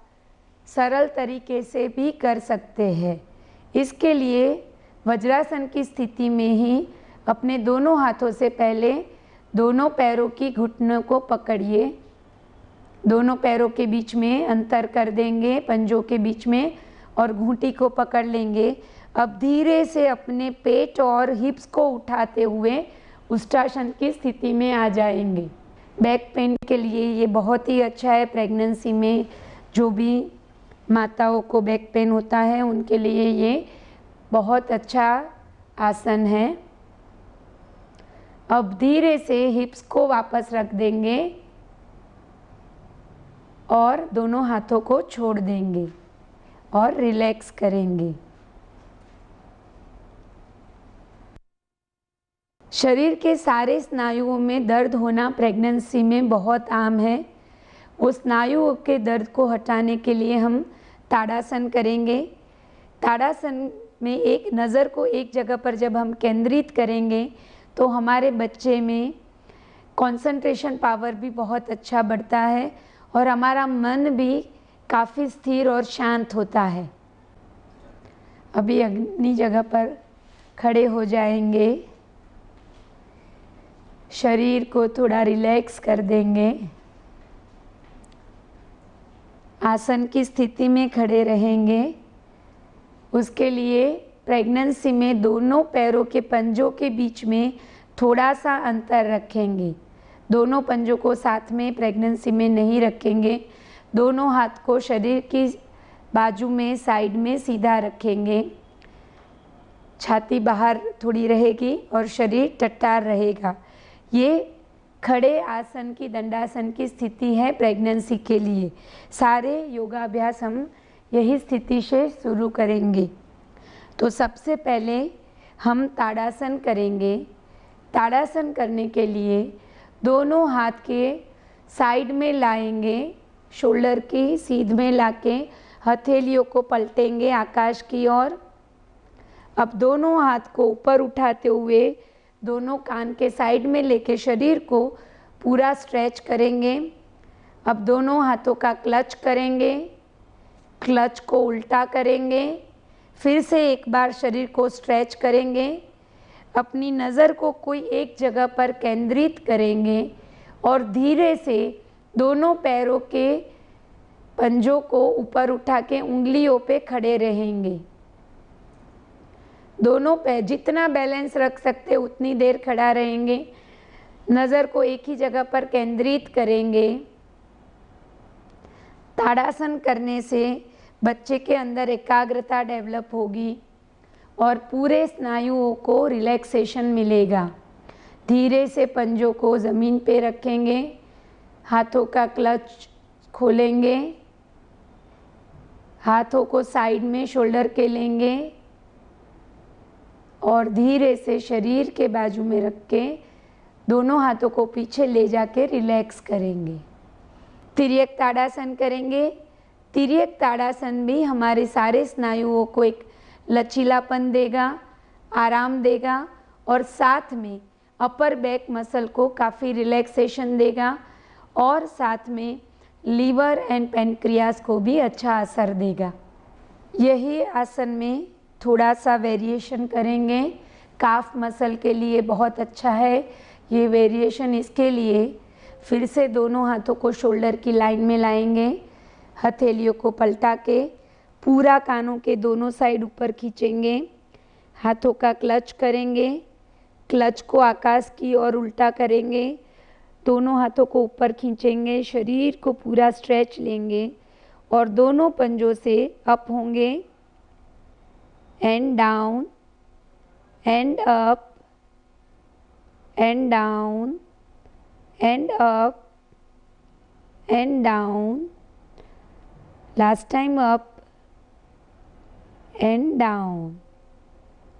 सरल तरीके से भी कर सकते हैं। इसके लिए वज्रासन की स्थिति में ही अपने दोनों हाथों से पहले दोनों पैरों की घुटनों को पकड़िए। दोनों पैरों के बीच में अंतर कर देंगे, पंजों के बीच में, और घूंटी को पकड़ लेंगे। अब धीरे से अपने पेट और हिप्स को उठाते हुए उष्ट्रासन की स्थिति में आ जाएंगे। बैक पेन के लिए ये बहुत ही अच्छा है। प्रेगनेंसी में जो भी माताओं को बैक पेन होता है उनके लिए ये बहुत अच्छा आसन है। अब धीरे से हिप्स को वापस रख देंगे और दोनों हाथों को छोड़ देंगे और रिलैक्स करेंगे। शरीर के सारे स्नायुओं में दर्द होना प्रेगनेंसी में बहुत आम है। उस स्नायुओं के दर्द को हटाने के लिए हम ताड़ासन करेंगे। ताड़ासन में एक नज़र को एक जगह पर जब हम केंद्रित करेंगे तो हमारे बच्चे में कंसंट्रेशन पावर भी बहुत अच्छा बढ़ता है और हमारा मन भी काफ़ी स्थिर और शांत होता है। अभी अपनी जगह पर खड़े हो जाएंगे। शरीर को थोड़ा रिलैक्स कर देंगे। आसन की स्थिति में खड़े रहेंगे। उसके लिए प्रेगनेंसी में दोनों पैरों के पंजों के बीच में थोड़ा सा अंतर रखेंगे। दोनों पंजों को साथ में प्रेगनेंसी में नहीं रखेंगे। दोनों हाथ को शरीर की बाजू में साइड में सीधा रखेंगे। छाती बाहर थोड़ी रहेगी और शरीर टट्टार रहेगा। ये खड़े आसन की दंडासन की स्थिति है प्रेगनेंसी के लिए। सारे योगाभ्यास हम यही स्थिति से शुरू करेंगे। तो सबसे पहले हम ताड़ासन करेंगे। ताड़ासन करने के लिए दोनों हाथ के साइड में लाएंगे, शोल्डर की सीध में लाके हथेलियों को पलटेंगे आकाश की ओर। अब दोनों हाथ को ऊपर उठाते हुए दोनों कान के साइड में लेके शरीर को पूरा स्ट्रेच करेंगे। अब दोनों हाथों का क्लच करेंगे, क्लच को उल्टा करेंगे, फिर से एक बार शरीर को स्ट्रेच करेंगे। अपनी नज़र को कोई एक जगह पर केंद्रित करेंगे और धीरे से दोनों पैरों के पंजों को ऊपर उठा के उंगलियों पे खड़े रहेंगे। दोनों पैर जितना बैलेंस रख सकते उतनी देर खड़ा रहेंगे। नज़र को एक ही जगह पर केंद्रित करेंगे। ताड़ासन करने से बच्चे के अंदर एकाग्रता डेवलप होगी और पूरे स्नायुओं को रिलैक्सेशन मिलेगा। धीरे से पंजों को ज़मीन पे रखेंगे, हाथों का क्लच खोलेंगे, हाथों को साइड में शोल्डर के लेंगे और धीरे से शरीर के बाजू में रख के दोनों हाथों को पीछे ले जाके रिलैक्स करेंगे। तिर्यक ताड़ासन करेंगे। तिर्यक ताड़ासन भी हमारे सारे स्नायुओं को एक लचीलापन देगा, आराम देगा और साथ में अपर बैक मसल को काफ़ी रिलैक्सेशन देगा और साथ में लीवर एंड पेनक्रियास को भी अच्छा असर देगा। यही आसन में थोड़ा सा वेरिएशन करेंगे। काफ मसल के लिए बहुत अच्छा है ये वेरिएशन। इसके लिए फिर से दोनों हाथों को शोल्डर की लाइन में लाएंगे, हथेलियों को पलटा के पूरा कानों के दोनों साइड ऊपर खींचेंगे, हाथों का क्लच करेंगे, क्लच को आकाश की ओर उल्टा करेंगे, दोनों हाथों को ऊपर खींचेंगे, शरीर को पूरा स्ट्रेच लेंगे और दोनों पंजों से अप होंगे and down and up and down and up and down, last time up and down.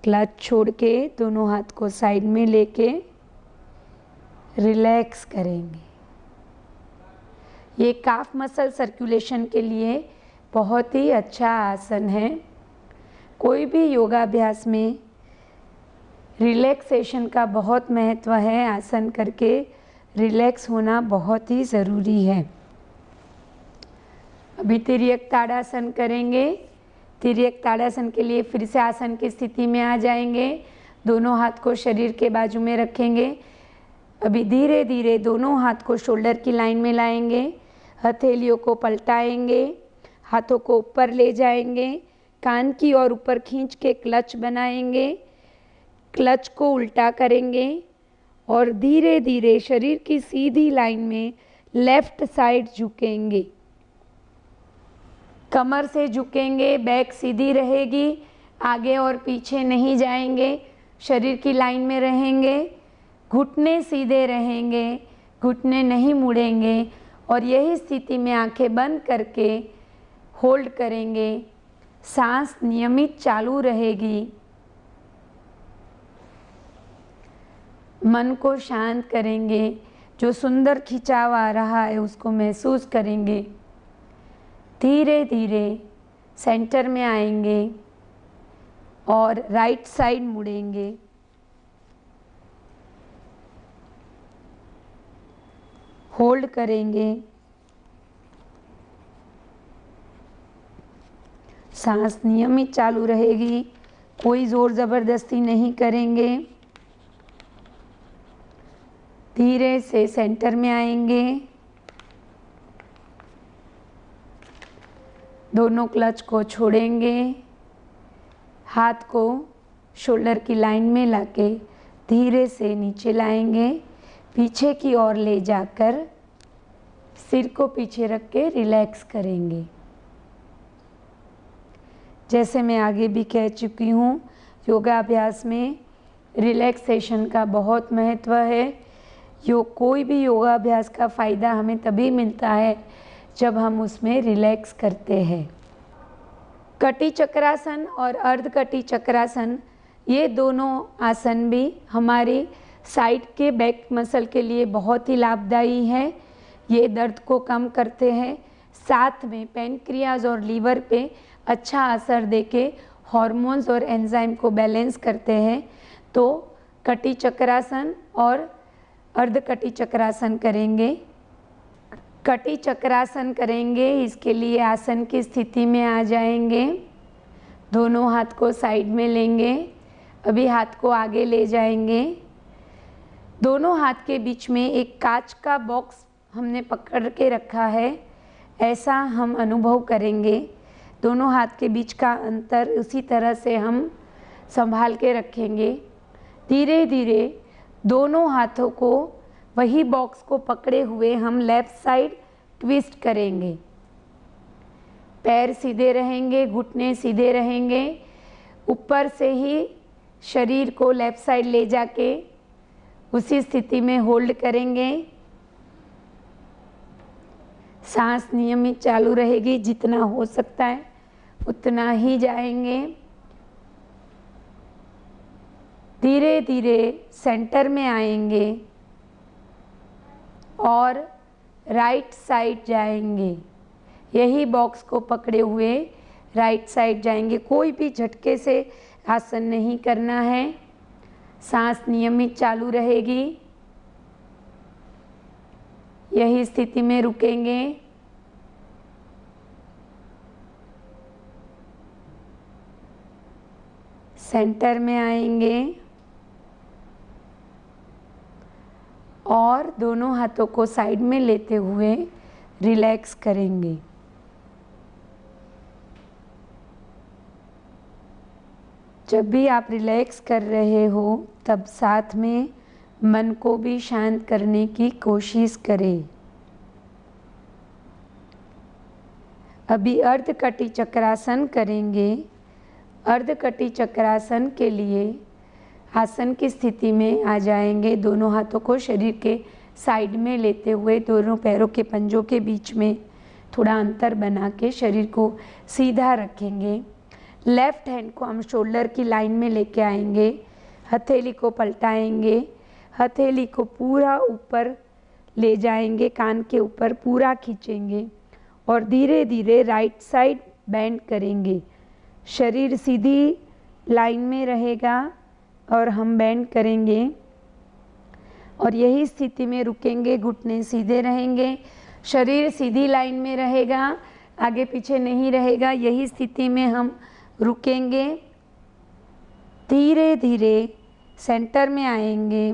Clutch छोड़ के दोनों हाथ को साइड में लेके रिलैक्स करेंगे। ये काफ मसल सर्कुलेशन के लिए बहुत ही अच्छा आसन है। कोई भी योगाभ्यास में रिलैक्सेशन का बहुत महत्व है। आसन करके रिलैक्स होना बहुत ही ज़रूरी है। अभी तिर्यक ताड़ासन करेंगे। तिर्यक ताड़ासन के लिए फिर से आसन की स्थिति में आ जाएंगे। दोनों हाथ को शरीर के बाजू में रखेंगे। अभी धीरे धीरे दोनों हाथ को शोल्डर की लाइन में लाएंगे, हथेलियों को पलटाएंगे, हाथों को ऊपर ले जाएंगे, कान की ओर ऊपर खींच के क्लच बनाएंगे, क्लच को उल्टा करेंगे और धीरे धीरे शरीर की सीधी लाइन में लेफ्ट साइड झुकेंगे। कमर से झुकेंगे, बैक सीधी रहेगी, आगे और पीछे नहीं जाएंगे, शरीर की लाइन में रहेंगे, घुटने सीधे रहेंगे, घुटने नहीं मुड़ेंगे और यही स्थिति में आंखें बंद करके होल्ड करेंगे। सांस नियमित चालू रहेगी। मन को शांत करेंगे। जो सुंदर खिंचाव आ रहा है उसको महसूस करेंगे। धीरे धीरे सेंटर में आएंगे और राइट साइड मुड़ेंगे। होल्ड करेंगे। सांस नियमित चालू रहेगी, कोई ज़ोर ज़बरदस्ती नहीं करेंगे। धीरे से सेंटर में आएंगे, दोनों क्लच को छोड़ेंगे, हाथ को शोल्डर की लाइन में लाके धीरे से नीचे लाएंगे, पीछे की ओर ले जाकर सिर को पीछे रख के रिलैक्स करेंगे। जैसे मैं आगे भी कह चुकी हूँ, योगाभ्यास में रिलैक्सेशन का बहुत महत्व है। कोई भी योगाभ्यास का फ़ायदा हमें तभी मिलता है जब हम उसमें रिलैक्स करते हैं। कटी चक्रासन और अर्ध कटी चक्रासन, ये दोनों आसन भी हमारी साइड के बैक मसल के लिए बहुत ही लाभदायी है। ये दर्द को कम करते हैं, साथ में पैनक्रियाज और लीवर पे अच्छा असर देके हॉर्मोन्स और एंजाइम को बैलेंस करते हैं। तो कटी चक्रासन और अर्ध कटी चक्रासन करेंगे। कटी चक्रासन करेंगे, इसके लिए आसन की स्थिति में आ जाएंगे, दोनों हाथ को साइड में लेंगे, अभी हाथ को आगे ले जाएंगे, दोनों हाथ के बीच में एक कांच का बॉक्स हमने पकड़ के रखा है, ऐसा हम अनुभव करेंगे। दोनों हाथ के बीच का अंतर उसी तरह से हम संभाल के रखेंगे। धीरे धीरे दोनों हाथों को वही बॉक्स को पकड़े हुए हम लेफ़्ट साइड ट्विस्ट करेंगे। पैर सीधे रहेंगे, घुटने सीधे रहेंगे, ऊपर से ही शरीर को लेफ़्ट साइड ले जाके उसी स्थिति में होल्ड करेंगे। सांस नियमित चालू रहेगी, जितना हो सकता है उतना ही जाएंगे। धीरे धीरे सेंटर में आएंगे और राइट साइड जाएंगे, यही बॉक्स को पकड़े हुए राइट साइड जाएंगे। कोई भी झटके से आसन नहीं करना है, सांस नियमित चालू रहेगी, यही स्थिति में रुकेंगे। सेंटर में आएंगे और दोनों हाथों को साइड में लेते हुए रिलैक्स करेंगे। जब भी आप रिलैक्स कर रहे हो तब साथ में मन को भी शांत करने की कोशिश करें। अभी अर्ध कटी चक्रासन करेंगे। अर्ध कटी चक्रासन के लिए आसन की स्थिति में आ जाएंगे, दोनों हाथों को शरीर के साइड में लेते हुए दोनों पैरों के पंजों के बीच में थोड़ा अंतर बना के शरीर को सीधा रखेंगे। लेफ़्ट हैंड को हम शोल्डर की लाइन में लेके आएंगे, हथेली को पलटाएंगे, हथेली को पूरा ऊपर ले जाएंगे, कान के ऊपर पूरा खींचेंगे और धीरे धीरे राइट साइड बेंड करेंगे। शरीर सीधी लाइन में रहेगा और हम बेंड करेंगे और यही स्थिति में रुकेंगे। घुटने सीधे रहेंगे, शरीर सीधी लाइन में रहेगा, आगे पीछे नहीं रहेगा, यही स्थिति में हम रुकेंगे। धीरे धीरे सेंटर में आएंगे,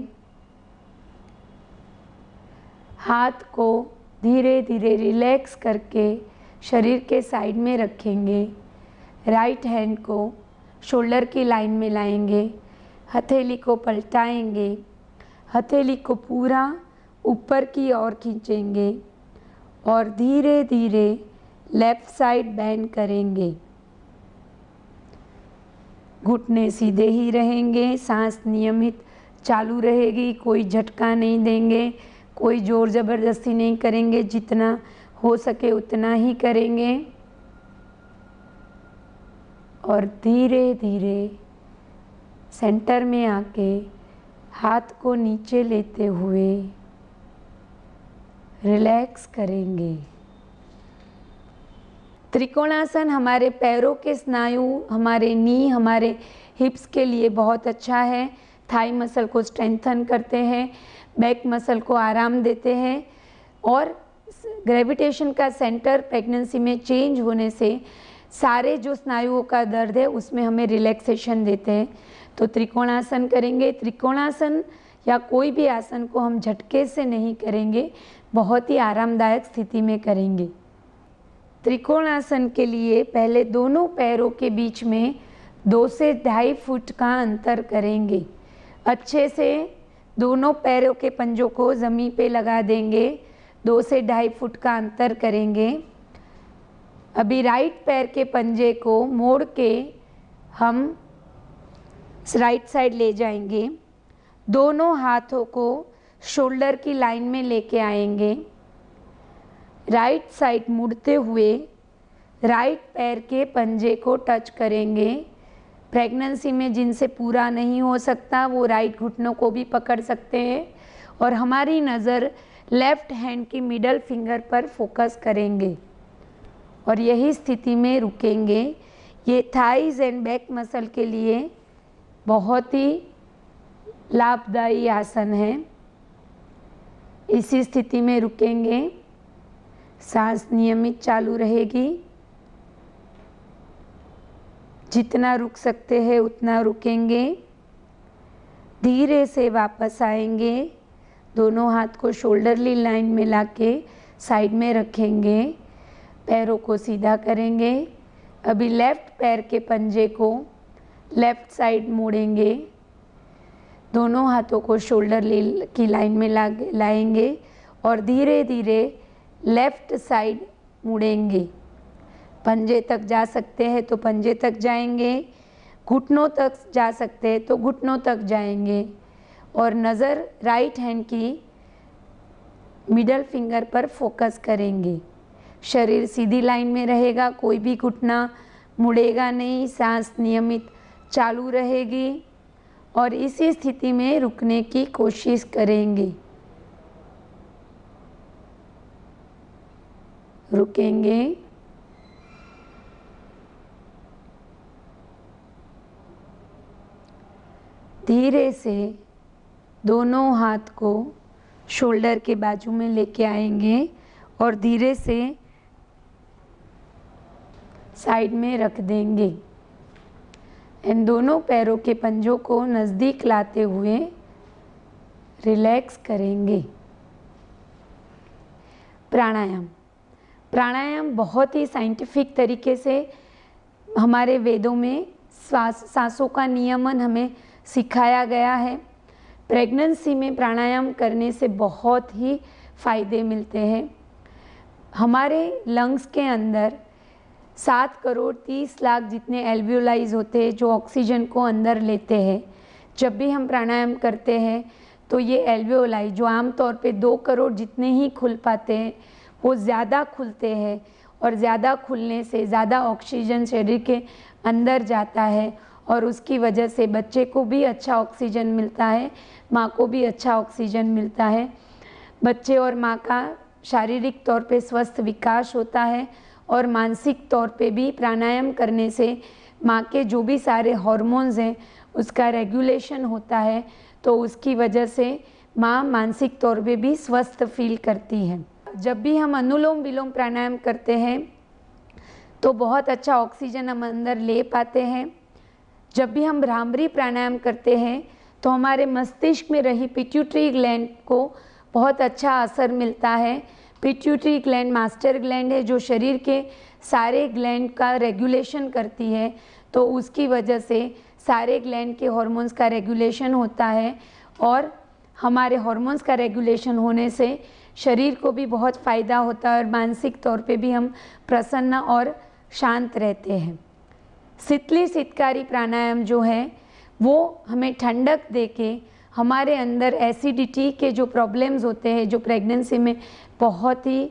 हाथ को धीरे धीरे रिलैक्स करके शरीर के साइड में रखेंगे। राइट हैंड को शोल्डर की लाइन में लाएंगे, हथेली को पलटाएंगे, हथेली को पूरा ऊपर की ओर खींचेंगे और धीरे धीरे लेफ़्ट साइड बेंड करेंगे। घुटने सीधे ही रहेंगे, सांस नियमित चालू रहेगी, कोई झटका नहीं देंगे, कोई ज़ोर ज़बरदस्ती नहीं करेंगे, जितना हो सके उतना ही करेंगे और धीरे धीरे सेंटर में आके हाथ को नीचे लेते हुए रिलैक्स करेंगे। त्रिकोणासन हमारे पैरों के स्नायु, हमारे नी, हमारे हिप्स के लिए बहुत अच्छा है। थाई मसल को स्ट्रेंथन करते हैं, बैक मसल को आराम देते हैं और ग्रेविटेशन का सेंटर प्रेगनेंसी में चेंज होने से सारे जो स्नायुओं का दर्द है उसमें हमें रिलैक्सेशन देते हैं। तो त्रिकोणासन करेंगे। त्रिकोणासन या कोई भी आसन को हम झटके से नहीं करेंगे, बहुत ही आरामदायक स्थिति में करेंगे। त्रिकोणासन के लिए पहले दोनों पैरों के बीच में 2 से 2.5 फुट का अंतर करेंगे। अच्छे से दोनों पैरों के पंजों को ज़मीन पे लगा देंगे। 2 से 2.5 फुट का अंतर करेंगे। अभी राइट पैर के पंजे को मोड़ के हम राइट साइड ले जाएंगे। दोनों हाथों को शोल्डर की लाइन में लेके आएंगे। राइट साइड मुड़ते हुए राइट पैर के पंजे को टच करेंगे। प्रेगनेंसी में जिनसे पूरा नहीं हो सकता वो राइट घुटनों को भी पकड़ सकते हैं और हमारी नज़र लेफ़्ट हैंड की मिडल फिंगर पर फोकस करेंगे और यही स्थिति में रुकेंगे। ये थाइज एंड बैक मसल के लिए बहुत ही लाभदायी आसन है। इसी स्थिति में रुकेंगे। सांस नियमित चालू रहेगी। जितना रुक सकते हैं उतना रुकेंगे। धीरे से वापस आएंगे। दोनों हाथ को शोल्डरली लाइन में लाके साइड में रखेंगे। पैरों को सीधा करेंगे। अभी लेफ़्ट पैर के पंजे को लेफ़्ट साइड मोड़ेंगे। दोनों हाथों को शोल्डर की लाइन में लाएंगे और धीरे धीरे लेफ़्ट साइड मुड़ेंगे। पंजे तक जा सकते हैं तो पंजे तक जाएंगे, घुटनों तक जा सकते हैं तो घुटनों तक जाएंगे और नज़र राइट हैंड की मिडल फिंगर पर फोकस करेंगे। शरीर सीधी लाइन में रहेगा, कोई भी घुटना मुड़ेगा नहीं। सांस नियमित चालू रहेगी और इसी स्थिति में रुकने की कोशिश करेंगे। रुकेंगे। धीरे से दोनों हाथ को शोल्डर के बाजू में लेके आएंगे और धीरे से साइड में रख देंगे। इन दोनों पैरों के पंजों को नज़दीक लाते हुए रिलैक्स करेंगे। प्राणायाम। प्राणायाम बहुत ही साइंटिफिक तरीके से हमारे वेदों में सांसों का नियमन हमें सिखाया गया है। प्रेगनेंसी में प्राणायाम करने से बहुत ही फ़ायदे मिलते हैं। हमारे लंग्स के अंदर 7 करोड़ 30 लाख जितने एल्वियोलाइज होते हैं जो ऑक्सीजन को अंदर लेते हैं। जब भी हम प्राणायाम करते हैं तो ये एल्वियोलाई जो आमतौर पे 2 करोड़ जितने ही खुल पाते हैं वो ज़्यादा खुलते हैं और ज़्यादा खुलने से ज़्यादा ऑक्सीजन शरीर के अंदर जाता है और उसकी वजह से बच्चे को भी अच्छा ऑक्सीजन मिलता है, माँ को भी अच्छा ऑक्सीजन मिलता है। बच्चे और माँ का शारीरिक तौर पे स्वस्थ विकास होता है और मानसिक तौर पे भी प्राणायाम करने से माँ के जो भी सारे हार्मोन्स हैं उसका रेगुलेशन होता है, तो उसकी वजह से माँ मानसिक तौर पे भी स्वस्थ फील करती है। जब भी हम अनुलोम विलोम प्राणायाम करते हैं तो बहुत अच्छा ऑक्सीजन हम अंदर ले पाते हैं। जब भी हम भ्रामरी प्राणायाम करते हैं तो हमारे मस्तिष्क में रही पिट्यूटरी ग्लैंड को बहुत अच्छा असर मिलता है। पिट्यूटरी ग्लैंड मास्टर ग्लैंड है जो शरीर के सारे ग्लैंड का रेगुलेशन करती है, तो उसकी वजह से सारे ग्लैंड के हार्मोन्स का रेगुलेशन होता है और हमारे हार्मोन्स का रेगुलेशन होने से शरीर को भी बहुत फ़ायदा होता है और मानसिक तौर पे भी हम प्रसन्न और शांत रहते हैं। शीतली सितकारी प्राणायाम जो है वो हमें ठंडक देके हमारे अंदर एसिडिटी के जो प्रॉब्लम्स होते हैं जो प्रेगनेंसी में बहुत ही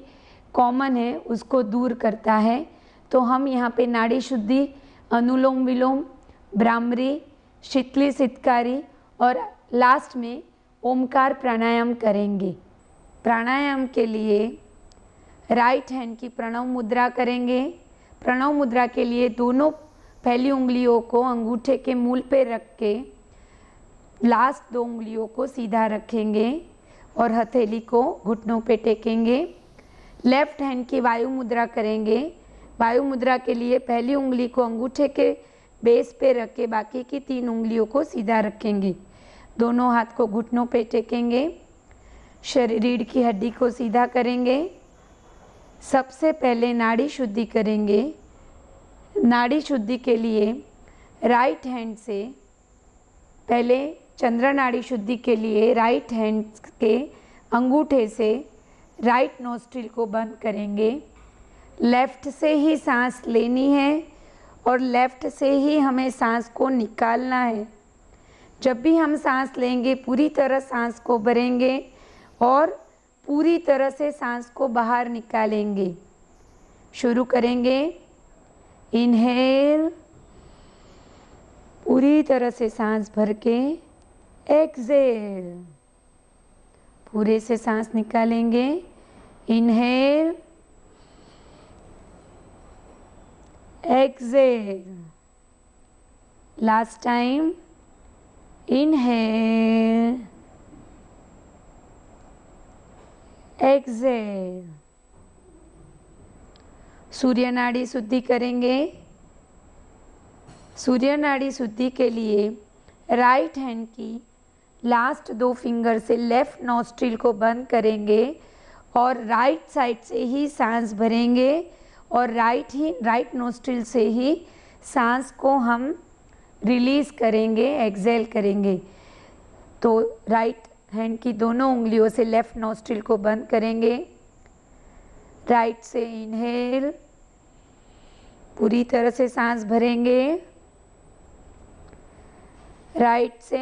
कॉमन है उसको दूर करता है। तो हम यहाँ पे नाड़ी शुद्धि, अनुलोम विलोम, भ्रामरी, शीतली सितकारी और लास्ट में ओमकार प्राणायाम करेंगे। प्राणायाम के लिए राइट हैंड की प्रणव मुद्रा करेंगे। प्रणव मुद्रा के लिए दोनों पहली उंगलियों को अंगूठे के मूल पे रख के लास्ट 2 उंगलियों को सीधा रखेंगे और हथेली को घुटनों पे टेकेंगे। लेफ्ट हैंड की वायु मुद्रा करेंगे। वायु मुद्रा के लिए पहली उंगली को अंगूठे के बेस पे रख के बाकी की 3 उंगलियों को सीधा रखेंगे। दोनों हाथ को घुटनों पे टेकेंगे। शरीर रीढ़ की हड्डी को सीधा करेंगे। सबसे पहले नाड़ी शुद्धि करेंगे। नाड़ी शुद्धि के लिए राइट हैंड से पहले चंद्र नाड़ी शुद्धि के लिए राइट हैंड के अंगूठे से राइट नोस्ट्रिल को बंद करेंगे। लेफ़्ट से ही सांस लेनी है और लेफ़्ट से ही हमें सांस को निकालना है। जब भी हम सांस लेंगे पूरी तरह सांस को भरेंगे और पूरी तरह से सांस को बाहर निकालेंगे। शुरू करेंगे। इनहेल, पूरी तरह से सांस भर के एक्सहेल, पूरे से सांस निकालेंगे। Inhale, exhale, last time. Inhale, exhale. सूर्य नाड़ी शुद्धि करेंगे। सूर्य नाड़ी शुद्धि के लिए राइट हैंड की लास्ट 2 फिंगर से लेफ़्ट नॉस्ट्रिल को बंद करेंगे और राइट साइड से ही सांस भरेंगे और राइट नोस्ट्रिल से ही सांस को हम रिलीज़ करेंगे, एक्सहेल करेंगे। तो राइट हैंड की दोनों उंगलियों से लेफ़्ट नोस्ट्रिल को बंद करेंगे। राइट से इनहेल, पूरी तरह से सांस भरेंगे। राइट से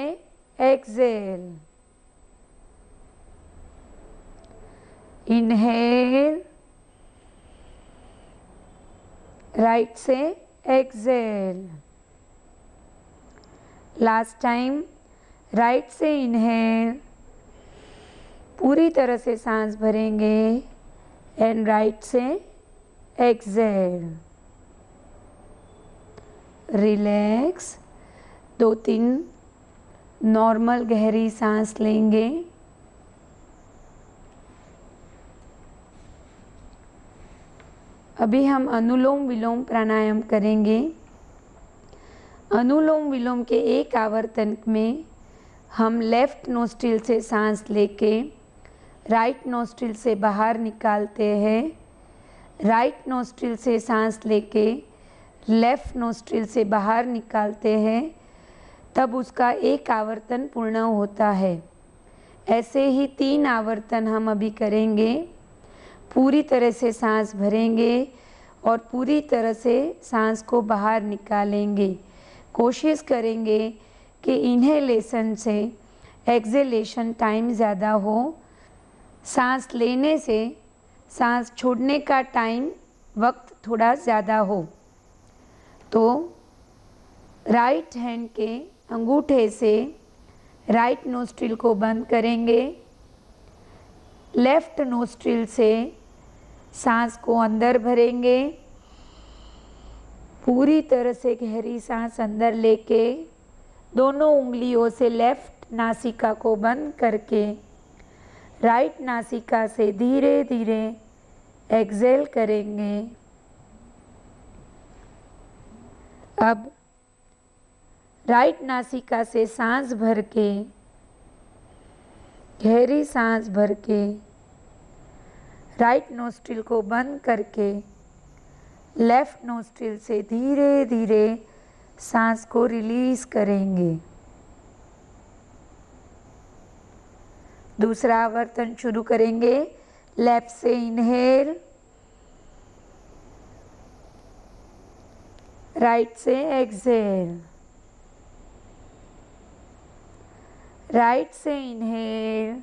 एक्सहेल, इनहेल, राइट से एक्सहेल, लास्ट टाइम। राइट से इनहेल, पूरी तरह से सांस भरेंगे एंड राइट से एक्सहेल। रिलैक्स। 2-3 नॉर्मल गहरी सांस लेंगे। अभी हम अनुलोम विलोम प्राणायाम करेंगे। अनुलोम विलोम के एक आवर्तन में हम लेफ़्ट नोस्ट्रिल से सांस लेके राइट नोस्ट्रिल से बाहर निकालते हैं। राइट नोस्ट्रिल से सांस लेके लेफ़्ट नोस्ट्रिल से बाहर निकालते हैं, तब उसका एक आवर्तन पूर्ण होता है। ऐसे ही 3 आवर्तन हम अभी करेंगे। पूरी तरह से सांस भरेंगे और पूरी तरह से सांस को बाहर निकालेंगे। कोशिश करेंगे कि इन्हेलेशन से एक्सहेलेशन टाइम ज़्यादा हो। सांस लेने से सांस छोड़ने का टाइम वक्त थोड़ा ज़्यादा हो। तो राइट हैंड के अंगूठे से राइट नोस्ट्रिल को बंद करेंगे। लेफ़्ट नोस्ट्रिल से सांस को अंदर भरेंगे। पूरी तरह से गहरी सांस अंदर लेके दोनों उंगलियों से लेफ़्ट नासिका को बंद करके राइट नासिका से धीरे धीरे एक्सहेल करेंगे। अब राइट नासिका से सांस भर के, गहरी सांस भर के राइट नोस्ट्रिल को बंद करके लेफ़्ट नोस्ट्रिल से धीरे धीरे सांस को रिलीज़ करेंगे। दूसरा आवर्तन शुरू करेंगे। लेफ़्ट से इनहेल, राइट से एक्सहेल। राइट से इनहेल,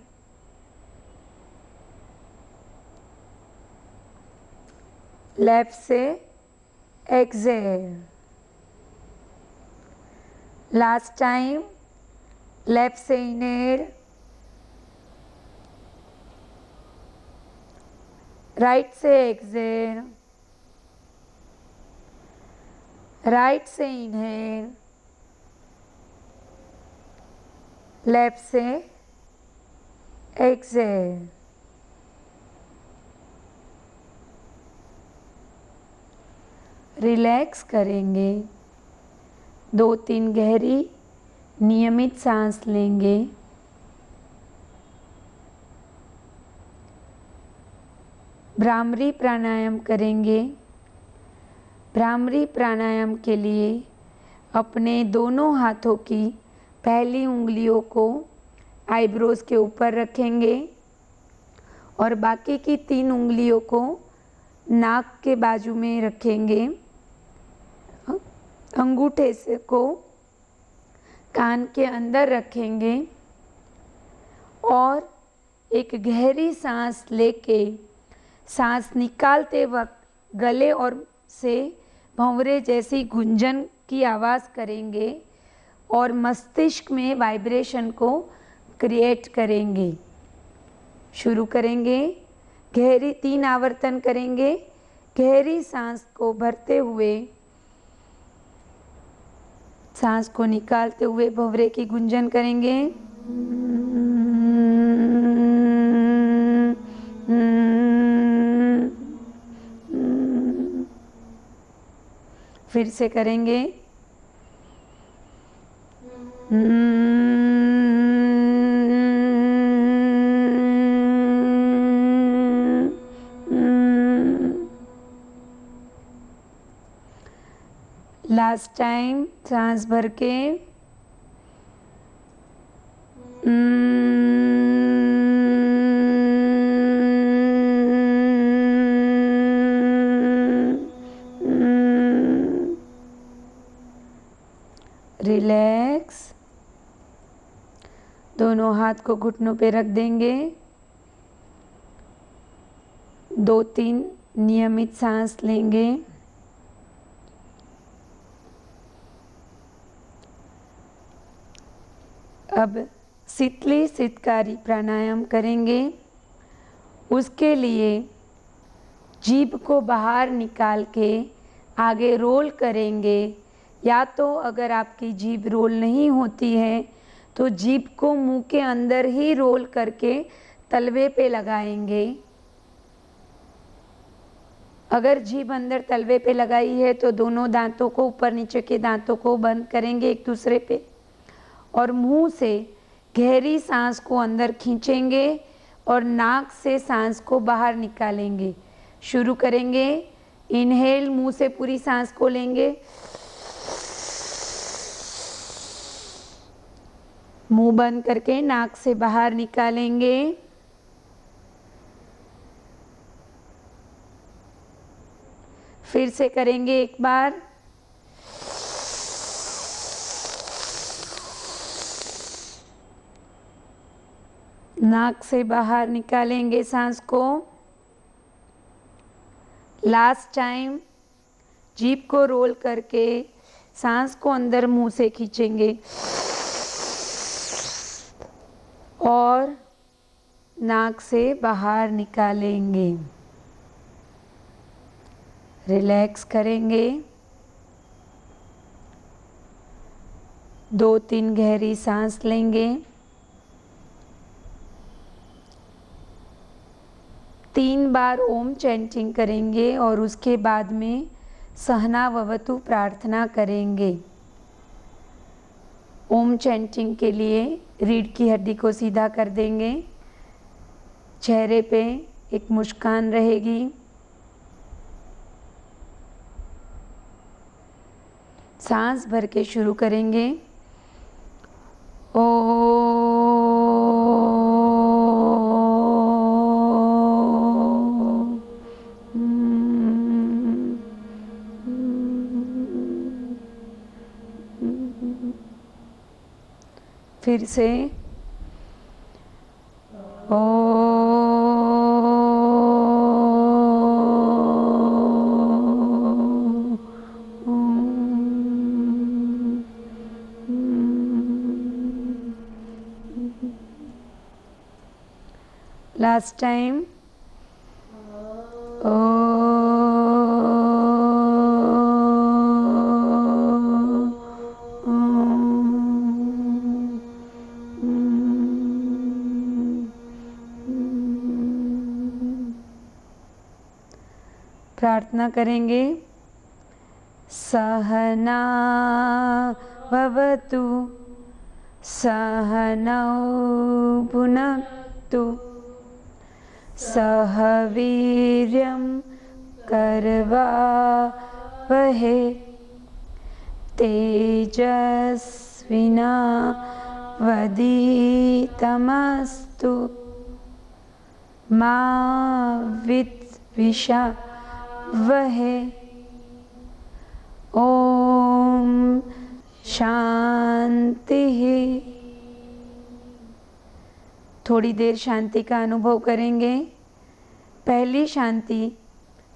लेफ्ट से एक्सहेल। Last time. लेफ्ट से इनहेल, राइट से एक्सहेल। राइट से इनहेल, लेफ्ट से एक्सहेल। रिलैक्स करेंगे। 2-3 गहरी नियमित सांस लेंगे। भ्रामरी प्राणायाम करेंगे। भ्रामरी प्राणायाम के लिए अपने दोनों हाथों की पहली उंगलियों को आईब्रोज के ऊपर रखेंगे और बाकी की 3 उंगलियों को नाक के बाजू में रखेंगे। अंगूठे से को कान के अंदर रखेंगे और एक गहरी सांस लेके सांस निकालते वक्त गले और से भंवरे जैसी गुंजन की आवाज़ करेंगे और मस्तिष्क में वाइब्रेशन को क्रिएट करेंगे। शुरू करेंगे। गहरी 3 आवर्तन करेंगे। गहरी सांस को भरते हुए सांस को निकालते हुए भंवरे की गुंजन करेंगे। फिर से करेंगे। लास्ट टाइम सांस भर के रिलैक्स। दोनों हाथ को घुटनों पे रख देंगे। 2-3 नियमित सांस लेंगे। अब शीतली शीतकारी प्राणायाम करेंगे। उसके लिए जीभ को बाहर निकाल के आगे रोल करेंगे, या तो अगर आपकी जीभ रोल नहीं होती है तो जीभ को मुंह के अंदर ही रोल करके तलवे पे लगाएंगे। अगर जीभ अंदर तलवे पे लगाई है तो दोनों दांतों को, ऊपर नीचे के दांतों को बंद करेंगे एक दूसरे पे और मुंह से गहरी सांस को अंदर खींचेंगे और नाक से सांस को बाहर निकालेंगे। शुरू करेंगे। इनहेल, मुंह से पूरी सांस को लेंगे, मुंह बंद करके नाक से बाहर निकालेंगे। फिर से करेंगे एक बार। नाक से बाहर निकालेंगे सांस को। लास्ट टाइम जीभ को रोल करके सांस को अंदर मुंह से खींचेंगे और नाक से बाहर निकालेंगे। रिलैक्स करेंगे। 2-3 गहरी सांस लेंगे। 3 बार ओम चैंटिंग करेंगे और उसके बाद में सहना भवतु प्रार्थना करेंगे। ओम चैंटिंग के लिए रीढ़ की हड्डी को सीधा कर देंगे। चेहरे पे एक मुस्कान रहेगी। सांस भर के शुरू करेंगे। फिर से लास्ट टाइम प्रार्थना करेंगे। सहना भवतु सहनौ भुनक्तु सह वीर्यं करवावहै तेजस्विनावधीतमस्तु मा विद्विषावहै। ओम शांति। थोड़ी देर शांति का अनुभव करेंगे। पहली शांति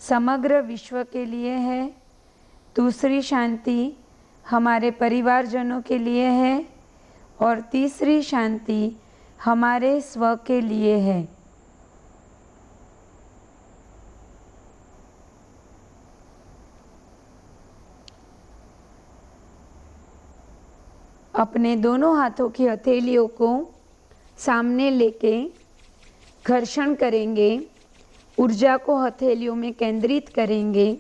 समग्र विश्व के लिए है, दूसरी शांति हमारे परिवारजनों के लिए है और तीसरी शांति हमारे स्व के लिए है। अपने दोनों हाथों की हथेलियों को सामने लेके घर्षण करेंगे, ऊर्जा को हथेलियों में केंद्रित करेंगे।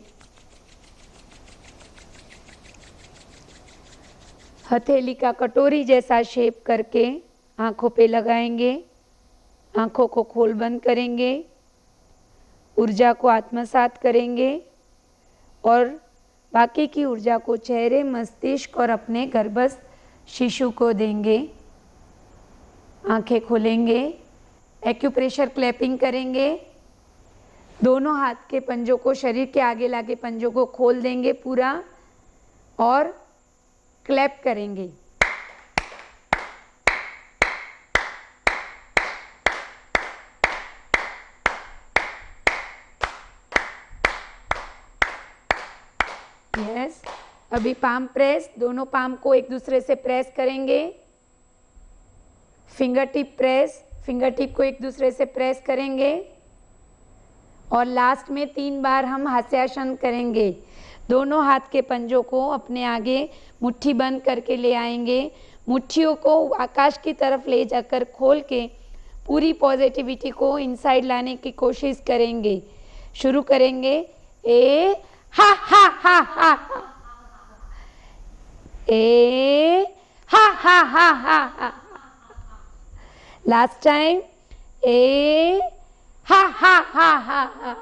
हथेली का कटोरी जैसा शेप करके आँखों पे लगाएंगे, आँखों को खोल बंद करेंगे, ऊर्जा को आत्मसात करेंगे और बाकी की ऊर्जा को चेहरे, मस्तिष्क और अपने गर्भस्थ शिशु को देंगे। आंखें खोलेंगे, एक्यूप्रेशर क्लैपिंग करेंगे, दोनों हाथ के पंजों को शरीर के आगे लागे पंजों को खोल देंगे पूरा और क्लैप करेंगे। यस, अभी पाम प्रेस, दोनों पाम को एक दूसरे से प्रेस करेंगे। Finger tip press, finger tip को एक दूसरे से प्रेस करेंगे और लास्ट में 3 बार हम हास्यासन करेंगे। दोनों हाथ के पंजों को अपने आगे मुट्ठी बंद करके ले आएंगे। मुट्ठियों को आकाश की तरफ ले जाकर खोल के पूरी पॉजिटिविटी को इनसाइड लाने की कोशिश करेंगे। शुरू करेंगे। ए हा हा हा हा, ए हा हा हा हा हा। लास्ट टाइम ए हा हा हा हा हा।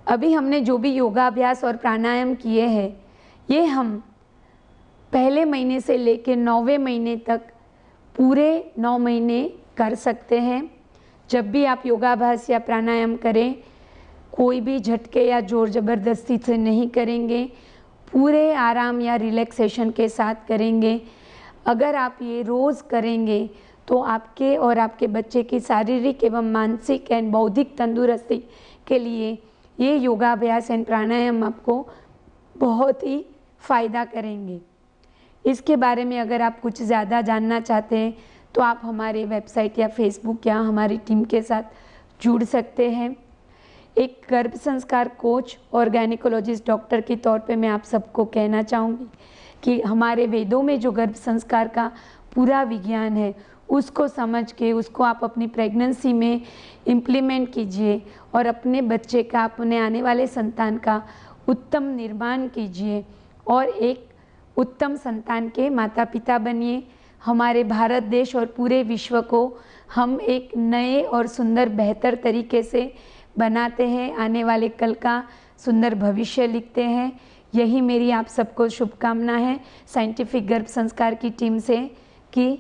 अभी हमने जो भी योगाभ्यास और प्राणायाम किए हैं, ये हम पहले महीने से लेकर 9वें महीने तक पूरे 9 महीने कर सकते हैं। जब भी आप योगाभ्यास या प्राणायाम करें, कोई भी झटके या जोर ज़बरदस्ती से नहीं करेंगे, पूरे आराम या रिलैक्सेशन के साथ करेंगे। अगर आप ये रोज़ करेंगे तो आपके और आपके बच्चे की शारीरिक एवं मानसिक एंड बौद्धिक तंदुरुस्ती के लिए ये योगाभ्यास एंड प्राणायाम आपको बहुत ही फ़ायदा करेंगे। इसके बारे में अगर आप कुछ ज़्यादा जानना चाहते हैं तो आप हमारे वेबसाइट या फेसबुक या हमारी टीम के साथ जुड़ सकते हैं। एक गर्भ संस्कार कोच और गायनेकोलॉजिस्ट डॉक्टर के तौर पे मैं आप सबको कहना चाहूँगी कि हमारे वेदों में जो गर्भ संस्कार का पूरा विज्ञान है, उसको समझ के उसको आप अपनी प्रेगनेंसी में इम्प्लीमेंट कीजिए और अपने बच्चे का, अपने आने वाले संतान का उत्तम निर्माण कीजिए और एक उत्तम संतान के माता पिता बनिए। हमारे भारत देश और पूरे विश्व को हम एक नए और सुंदर बेहतर तरीके से बनाते हैं, आने वाले कल का सुंदर भविष्य लिखते हैं। यही मेरी आप सबको शुभकामना है साइंटिफिक गर्भ संस्कार की टीम से कि